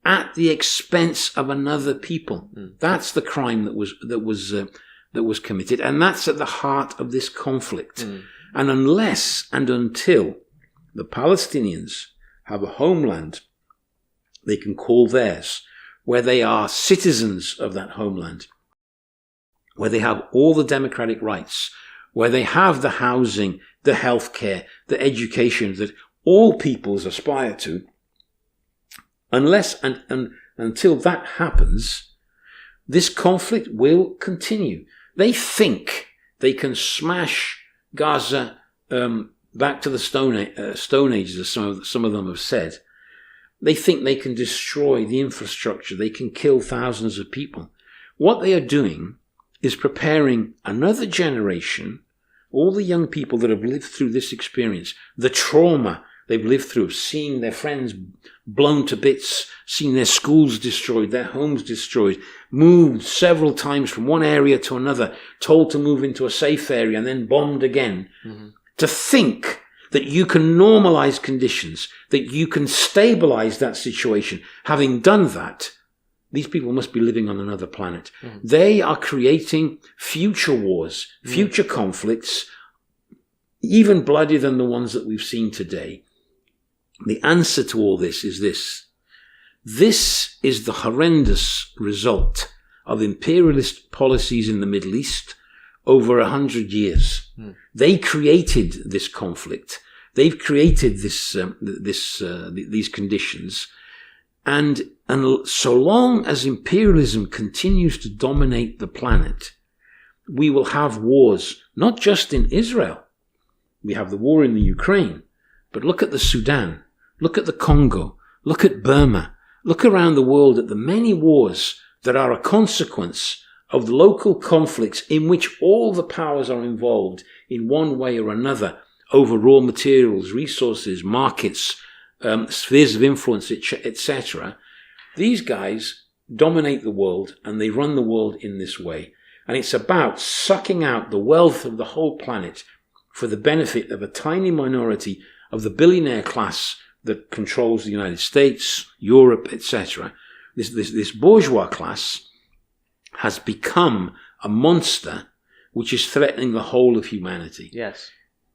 at the expense of another people. That's the crime that was committed, and that's at the heart of this conflict. And unless and until the Palestinians have a homeland they can call theirs, where they are citizens of that homeland, where they have all the democratic rights, where they have the housing, the healthcare, the education that all peoples aspire to, unless and until that happens, this conflict will continue. They think they can smash Gaza back to the Stone Age, as some of them have said. They think they can destroy the infrastructure. They can kill thousands of people. What they are doing is preparing another generation, all the young people that have lived through this experience, the trauma they've lived through of seeing their friends blown to bits, seeing their schools destroyed, their homes destroyed, moved several times from one area to another, told to move into a safe area and then bombed again. To think that you can normalize conditions, that you can stabilize that situation. Having done that, these people must be living on another planet. They are creating future wars, future conflicts, even bloodier than the ones that we've seen today. The answer to all this is this. This is the horrendous result of imperialist policies in the Middle East over 100 years. They created this conflict. They've created these conditions. And so long as imperialism continues to dominate the planet, we will have wars, not just in Israel. We have the war in the Ukraine, but look at the Sudan, look at the Congo, look at Burma, look around the world at the many wars that are a consequence of the local conflicts in which all the powers are involved in one way or another over raw materials, resources, markets, spheres of influence, etc. These guys dominate the world and they run the world in this way. And it's about sucking out the wealth of the whole planet for the benefit of a tiny minority of the billionaire class that controls the United States, Europe, etc. This bourgeois class has become a monster which is threatening the whole of humanity. Yes,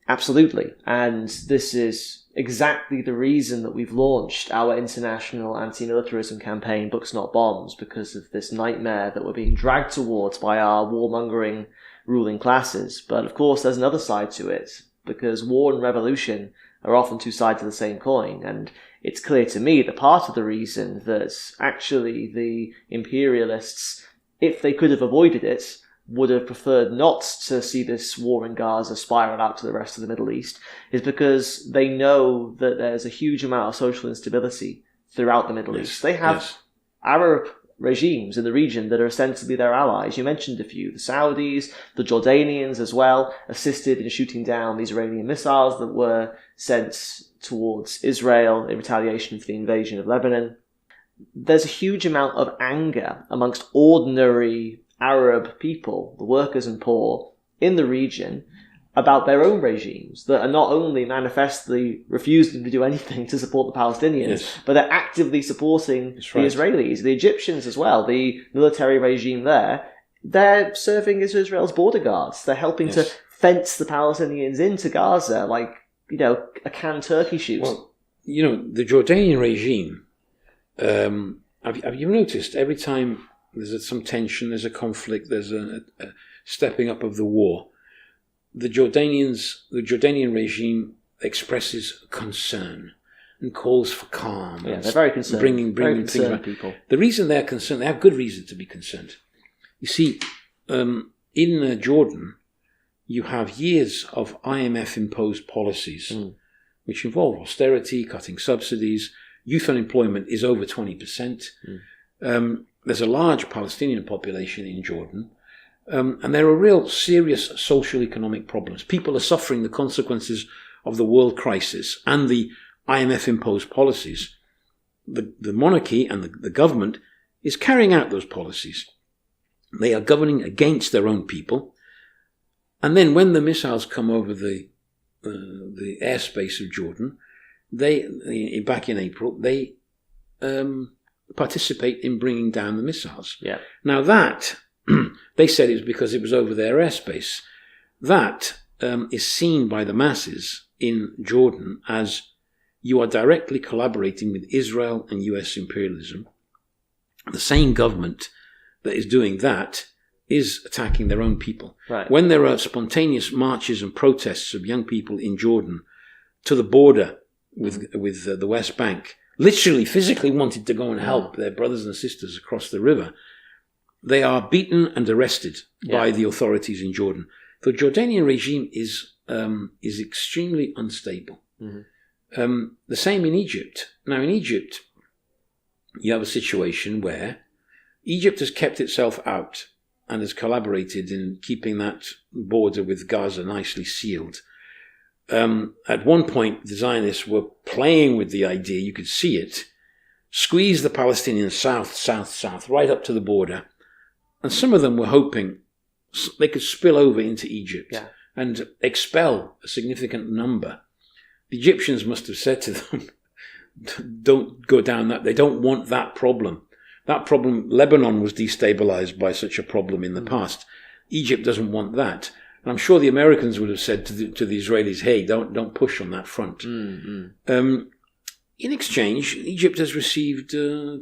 absolutely. And this is exactly the reason that we've launched our international anti-militarism campaign, Books Not Bombs, because of this nightmare that we're being dragged towards by our warmongering ruling classes. But of course, there's another side to it, because war and revolution are often two sides of the same coin. And it's clear to me that part of the reason that actually the imperialists, if they could have avoided it, would have preferred not to see this war in Gaza spiral out to the rest of the Middle East, is because they know that there's a huge amount of social instability throughout the Middle East. They have Arab regimes in the region that are ostensibly their allies. You mentioned a few, the Saudis, the Jordanians as well, assisted in shooting down these Iranian missiles that were sent towards Israel in retaliation for the invasion of Lebanon. There's a huge amount of anger amongst ordinary Arab people, the workers and poor, in the region about their own regimes that are not only manifestly refusing to do anything to support the Palestinians, but they're actively supporting the Israelis, the Egyptians as well, the military regime there. They're serving as Israel's border guards. They're helping to fence the Palestinians into Gaza like, a canned turkey shoot. Well, the Jordanian regime, have you noticed every time there's some tension, there's a conflict, there's a stepping up of the war, the Jordanian regime expresses concern and calls for calm. Yeah, they're very concerned. Bringing things around. People. The reason they're concerned, they have good reason to be concerned. You see, in Jordan, you have years of IMF-imposed policies, which involve austerity, cutting subsidies. Youth unemployment is over 20%. There's a large Palestinian population in Jordan. And there are real serious social economic problems. People are suffering the consequences of the world crisis and the IMF-imposed policies. The monarchy and the government is carrying out those policies. They are governing against their own people. And then when the missiles come over the airspace of Jordan, back in April, they participate in bringing down the missiles. Yeah. Now that... they said it was because it was over their airspace. That is seen by the masses in Jordan as you are directly collaborating with Israel and US imperialism. The same government that is doing that is attacking their own people. Right. When there are spontaneous marches and protests of young people in Jordan to the border with the West Bank, literally physically wanted to go and help their brothers and sisters across the river, they are beaten and arrested by the authorities in Jordan. The Jordanian regime is extremely unstable. The same in Egypt. Now, in Egypt, you have a situation where Egypt has kept itself out and has collaborated in keeping that border with Gaza nicely sealed. At one point, the Zionists were playing with the idea, you could see it, squeeze the Palestinians south, right up to the border. And some of them were hoping they could spill over into Egypt and expel a significant number. The Egyptians must have said to them, don't go down that. They don't want that problem. That problem, Lebanon was destabilized by such a problem in the past. Egypt doesn't want that. And I'm sure the Americans would have said to the Israelis, hey, don't push on that front. In exchange, Egypt has received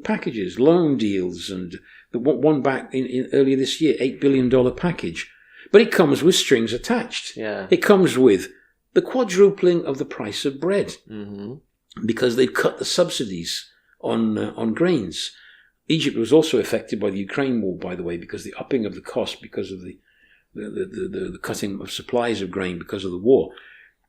packages, loan deals, and the one back in earlier this year, $8 billion package. But it comes with strings attached. Yeah. It comes with the quadrupling of the price of bread because they've cut the subsidies on grains. Egypt was also affected by the Ukraine war, by the way, because the upping of the cost because of the cutting of supplies of grain because of the war.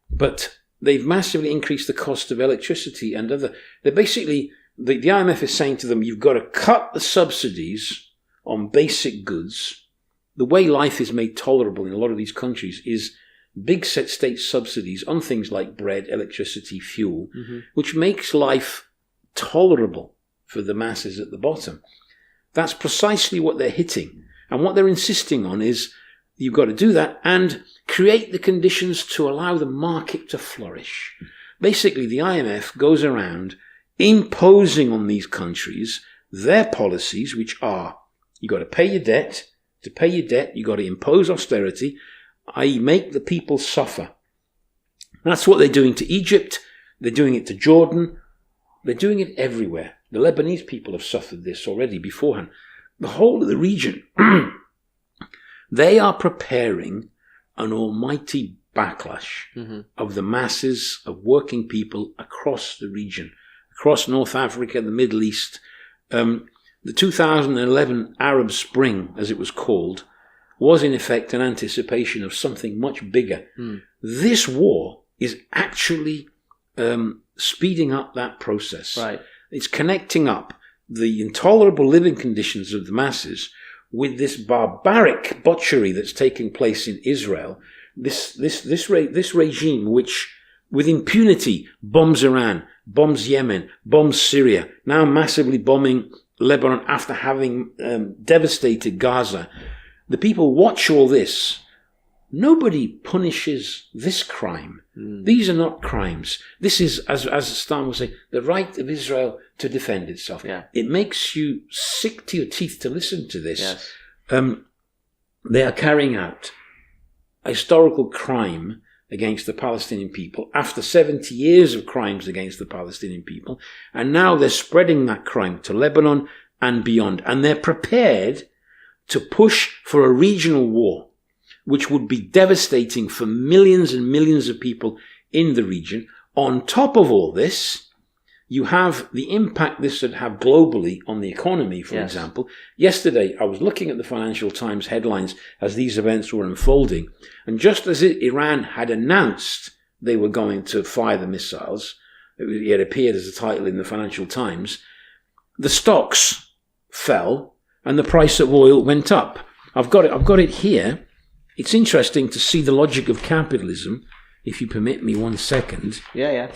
But they've massively increased the cost of electricity and other. They're basically, the IMF is saying to them, you've got to cut the subsidies on basic goods. The way life is made tolerable in a lot of these countries is big state subsidies on things like bread, electricity, fuel, which makes life tolerable for the masses at the bottom. That's precisely what they're hitting. And what they're insisting on is you've got to do that and create the conditions to allow the market to flourish. Basically, the IMF goes around imposing on these countries their policies, which are, you've got to pay your debt, To pay your debt, you've got to impose austerity, i.e. make the people suffer. That's what they're doing to Egypt. They're doing it to Jordan. They're doing it everywhere. The Lebanese people have suffered this already beforehand. The whole of the region, they are preparing an almighty backlash of the masses of working people across the region, across North Africa, the Middle East. The 2011 Arab Spring, as it was called, was in effect an anticipation of something much bigger. This war is actually speeding up that process. Right. It's connecting up the intolerable living conditions of the masses with this barbaric butchery that's taking place in Israel. This regime which, with impunity, bombs Iran, bombs Yemen, bombs Syria, now massively bombing Lebanon after having devastated Gaza. The people watch all this. Nobody punishes this crime. These are not crimes. This is, as Stan will say, the right of Israel to defend itself. Yeah. It makes you sick to your teeth to listen to this. Yes. They are carrying out a historical crime against the Palestinian people after 70 years of crimes against the Palestinian people. And now they're spreading that crime to Lebanon and beyond. And they're prepared to push for a regional war, which would be devastating for millions and millions of people in the region. On top of all this, you have the impact this would have globally on the economy, for example. Yesterday, I was looking at the Financial Times headlines as these events were unfolding. And just as Iran had announced they were going to fire the missiles, it appeared as a title in the Financial Times, the stocks fell and the price of oil went up. I've got it here. It's interesting to see the logic of capitalism, if you permit me 1 second. Yeah.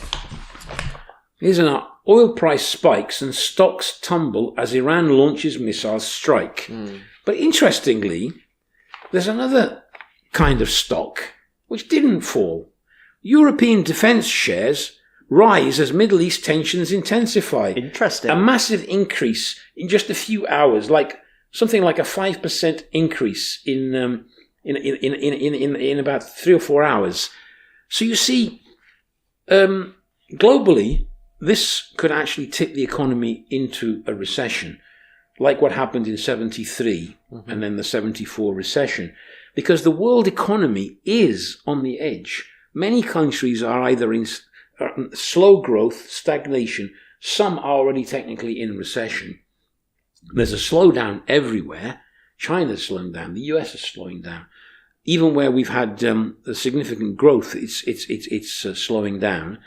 Here's an oil price spikes and stocks tumble as Iran launches missile strike. But interestingly, there's another kind of stock which didn't fall. European defence shares rise as Middle East tensions intensify. Interesting. A massive increase in just a few hours, like something like a 5% increase in about 3 or 4 hours. So you see, globally, this could actually tip the economy into a recession, like what happened in 73 and then the 74 recession, because the world economy is on the edge. Many countries are either in slow growth, stagnation. Some are already technically in recession. There's a slowdown everywhere. China's slowing down. The US is slowing down. Even where we've had a significant growth, it's slowing down.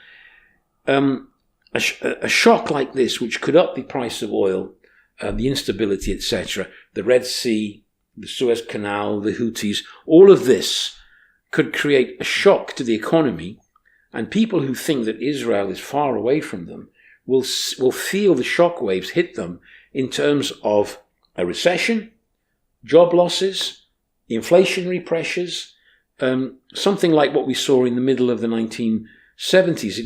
A shock like this, which could up the price of oil, the instability, etc., the Red Sea, the Suez Canal, the Houthis, all of this could create a shock to the economy, and people who think that Israel is far away from them will feel the shockwaves hit them in terms of a recession, job losses, inflationary pressures, something like what we saw in the middle of the 1970s.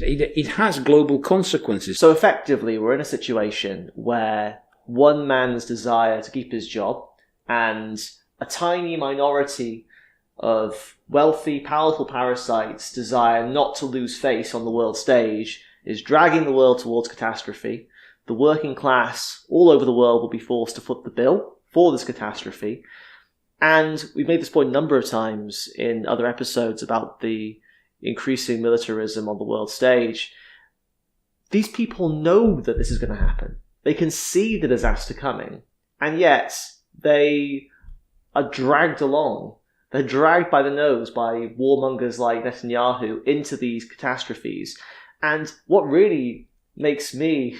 It has global consequences. So effectively, we're in a situation where one man's desire to keep his job and a tiny minority of wealthy, powerful parasites' desire not to lose face on the world stage is dragging the world towards catastrophe. The working class all over the world will be forced to foot the bill for this catastrophe. And we've made this point a number of times in other episodes about the increasing militarism on the world stage. These people know that this is going to happen. They can see the disaster coming, and yet they are dragged along. They're dragged by the nose by warmongers like Netanyahu into these catastrophes. And what really makes me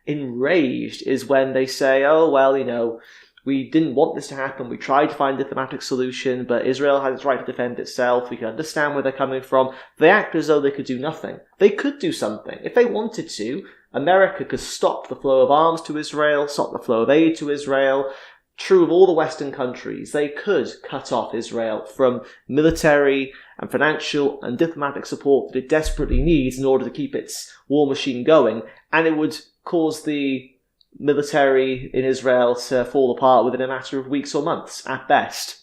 enraged is when they say, oh, well, we didn't want this to happen. We tried to find a diplomatic solution, but Israel has its right to defend itself. We can understand where they're coming from. They act as though they could do nothing. They could do something. If they wanted to, America could stop the flow of arms to Israel, stop the flow of aid to Israel. True of all the Western countries, they could cut off Israel from military and financial and diplomatic support that it desperately needs in order to keep its war machine going, and it would cause the military in Israel to fall apart within a matter of weeks or months at best.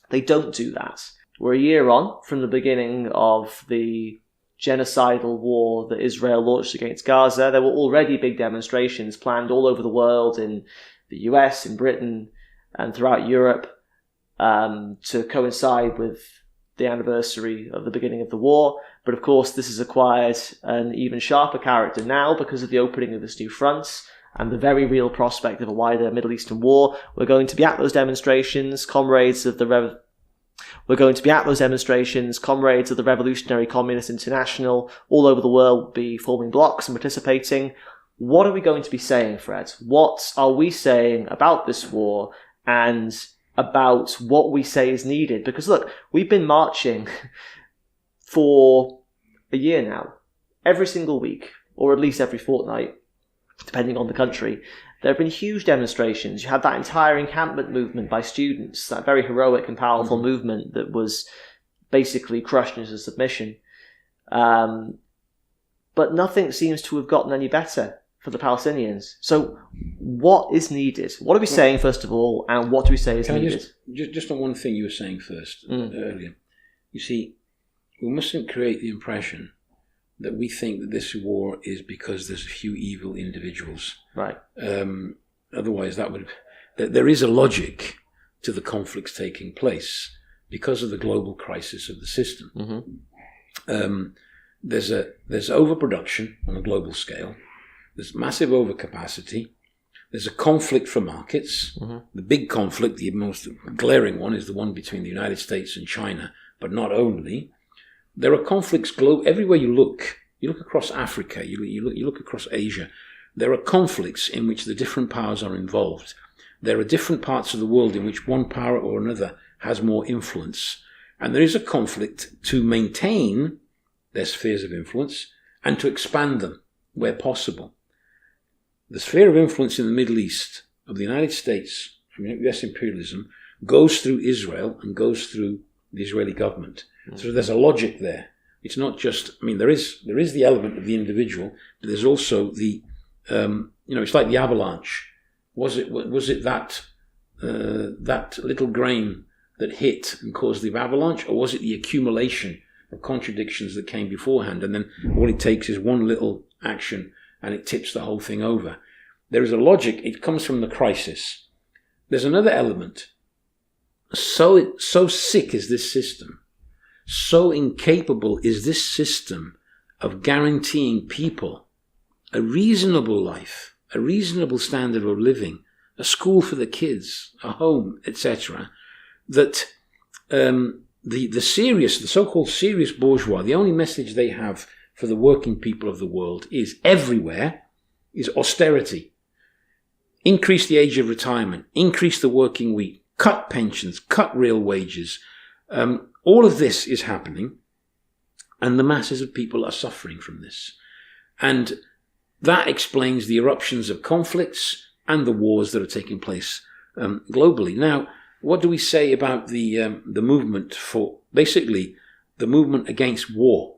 They don't do that. We're a year on from the beginning of the genocidal war that Israel launched against Gaza. There were already big demonstrations planned all over the world, in the US, in Britain, and throughout Europe, to coincide with the anniversary of the beginning of the war. But of course, this has acquired an even sharper character now because of the opening of this new front and the very real prospect of a wider Middle Eastern war. We're going to be at those demonstrations, comrades of the Revolutionary Communist International all over the world will be forming blocks and participating. What are we going to be saying, Fred? What are we saying about this war and about what we say is needed? Because look, we've been marching for a year now, every single week, or at least every fortnight, depending on the country. There have been huge demonstrations. You had that entire encampment movement by students, that very heroic and powerful movement that was basically crushed into submission. But nothing seems to have gotten any better for the Palestinians. So what is needed? What are we saying, first of all, and what do we say is needed? Just on one thing you were saying first, earlier. You see, we mustn't create the impression that we think that this war is because there's a few evil individuals. Right. Otherwise, there is a logic to the conflicts taking place because of the global crisis of the system. Mm-hmm. There's overproduction on a global scale. There's massive overcapacity. There's a conflict for markets. Mm-hmm. The big conflict, the most glaring one, is the one between the United States and China, but not only. There are conflicts everywhere you look. You look across Africa, you look across Asia. There are conflicts in which the different powers are involved. There are different parts of the world in which one power or another has more influence. And there is a conflict to maintain their spheres of influence and to expand them where possible. The sphere of influence in the Middle East of the United States, from US imperialism, goes through Israel and goes through the Israeli government. So there's a logic there. It's not just, there is the element of the individual, but there's also the, it's like the avalanche. Was it that little grain that hit and caused the avalanche, or was it the accumulation of contradictions that came beforehand? And then all it takes is one little action and it tips the whole thing over. There is a logic. It comes from the crisis. There's another element. So sick is this system. So incapable is this system of guaranteeing people a reasonable life, a reasonable standard of living, a school for the kids, a home, etc., that the so-called serious bourgeois, the only message they have for the working people of the world is everywhere is austerity. Increase the age of retirement, increase the working week, cut pensions, cut real wages. All of this is happening, and the masses of people are suffering from this. And that explains the eruptions of conflicts and the wars that are taking place globally. Now, what do we say about the movement for, basically, the movement against war?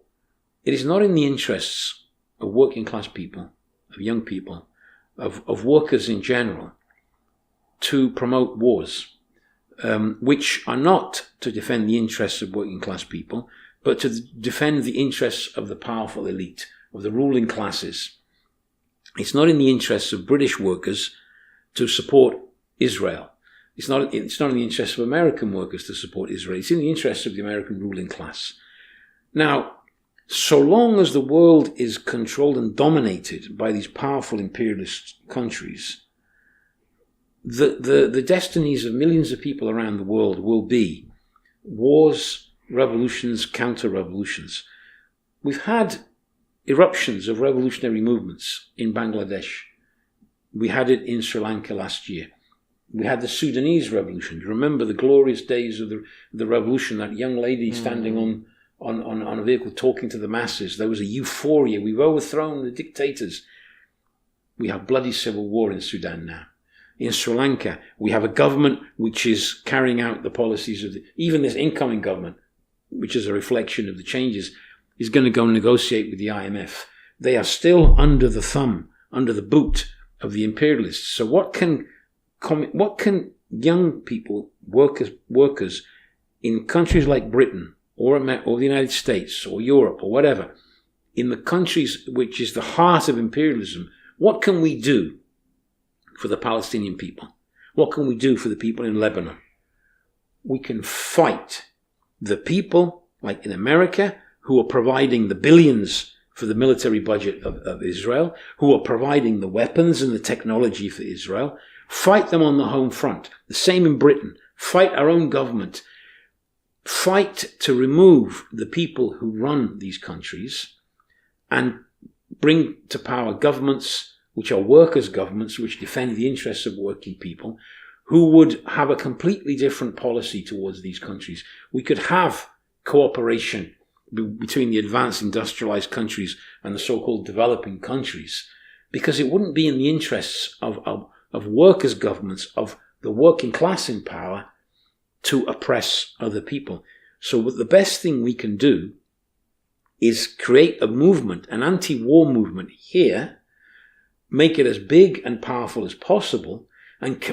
It is not in the interests of working class people, of young people, of workers in general, to promote wars. Which are not to defend the interests of working class people, but to defend the interests of the powerful elite, of the ruling classes. It's not in the interests of British workers to support Israel. It's not in the interests of American workers to support Israel. It's in the interests of the American ruling class. Now, so long as the world is controlled and dominated by these powerful imperialist countries, the destinies of millions of people around the world will be wars, revolutions, counter-revolutions. We've had eruptions of revolutionary movements in Bangladesh. We had it in Sri Lanka last year. We had the Sudanese revolution. Do you remember the glorious days of the revolution, that young lady standing on a vehicle talking to the masses? There was a euphoria. We've overthrown the dictators. We have bloody civil war in Sudan now. In Sri Lanka, we have a government which is carrying out the policies of even this incoming government, which is a reflection of the changes, is going to go negotiate with the IMF. They are still under the thumb, under the boot of the imperialists. So what can young people, workers in countries like Britain or the United States or Europe or whatever, in the countries which is the heart of imperialism, what can we do for the Palestinian people? What can we do for the people in Lebanon? We can fight the people, like in America, who are providing the billions for the military budget of Israel, who are providing the weapons and the technology for Israel. Fight them on the home front. The same in Britain. Fight our own government. Fight to remove the people who run these countries and bring to power governments which are workers' governments, which defend the interests of working people, who would have a completely different policy towards these countries. We could have cooperation between the advanced industrialized countries and the so-called developing countries, because it wouldn't be in the interests of workers' governments, of the working class in power, to oppress other people. So the best thing we can do is create a movement, an anti-war movement here, make it as big and powerful as possible,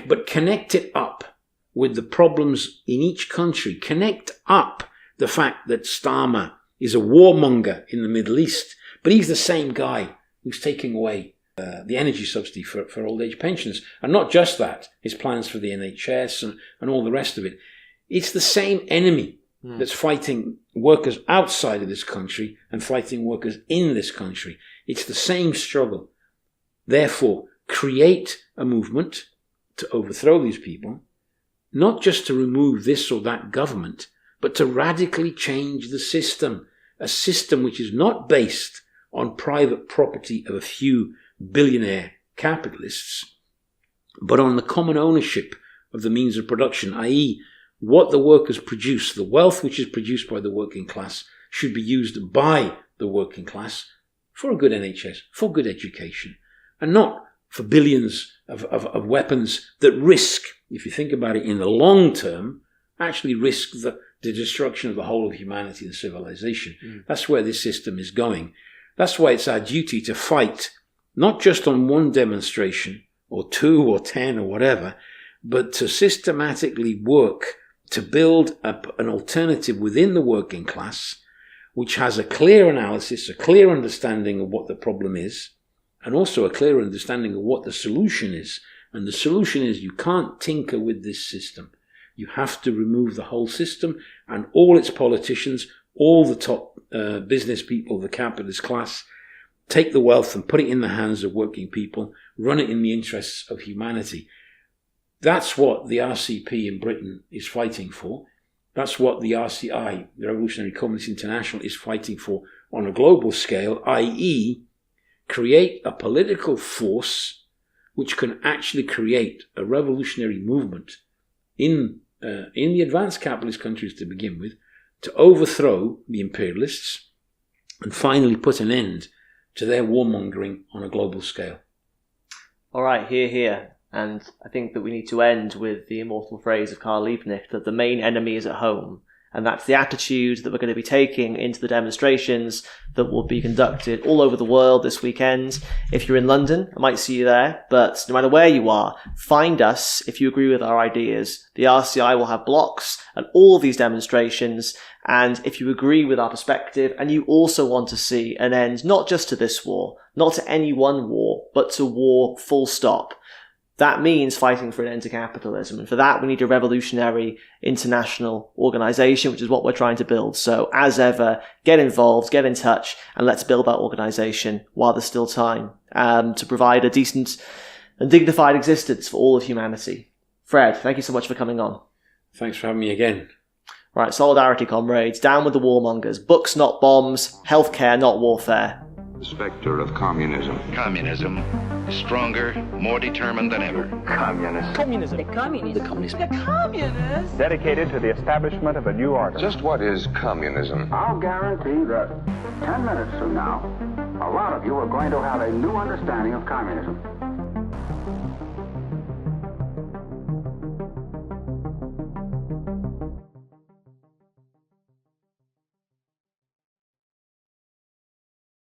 but connect it up with the problems in each country. Connect up the fact that Starmer is a warmonger in the Middle East, but he's the same guy who's taking away the energy subsidy for old age pensions. And not just that, his plans for the NHS and all the rest of it. It's the same enemy that's fighting workers outside of this country and fighting workers in this country. It's the same struggle. Therefore, create a movement to overthrow these people, not just to remove this or that government, but to radically change the system, a system which is not based on private property of a few billionaire capitalists, but on the common ownership of the means of production, i.e., what the workers produce, the wealth which is produced by the working class, should be used by the working class for a good NHS, for good education, and not for billions of weapons that risk, if you think about it in the long term, actually risk the destruction of the whole of humanity and civilization. That's where this system is going. That's why it's our duty to fight, not just on one demonstration, or 2 or 10 or whatever, but to systematically work to build an alternative within the working class, which has a clear analysis, a clear understanding of what the problem is, and also a clear understanding of what the solution is. And the solution is you can't tinker with this system. You have to remove the whole system and all its politicians, all the top business people, the capitalist class, take the wealth and put it in the hands of working people, run it in the interests of humanity. That's what the RCP in Britain is fighting for. That's what the RCI, the Revolutionary Communist International, is fighting for on a global scale, i.e., create a political force which can actually create a revolutionary movement in the advanced capitalist countries to begin with, to overthrow the imperialists and finally put an end to their warmongering on a global scale. All right, here. And I think that we need to end with the immortal phrase of Karl Liebknecht that the main enemy is at home. And that's the attitude that we're going to be taking into the demonstrations that will be conducted all over the world this weekend. If you're in London, I might see you there. But no matter where you are, find us if you agree with our ideas. The RCI will have blocks at all of these demonstrations. And if you agree with our perspective and you also want to see an end, not just to this war, not to any one war, but to war full stop, that means fighting for an end to capitalism. And for that, we need a revolutionary international organization, which is what we're trying to build. So as ever, get involved, get in touch, and let's build that organization while there's still time to provide a decent and dignified existence for all of humanity. Fred, thank you so much for coming on. Thanks for having me again. Right, solidarity, comrades. Down with the warmongers. Books, not bombs. Healthcare, not warfare. The Spectre of Communism. Communism, stronger, more determined than ever. Communist. Communism. The communists. The communists. The communists. Dedicated to the establishment of a new order. Just what is communism? I'll guarantee that 10 minutes from now, a lot of you are going to have a new understanding of communism.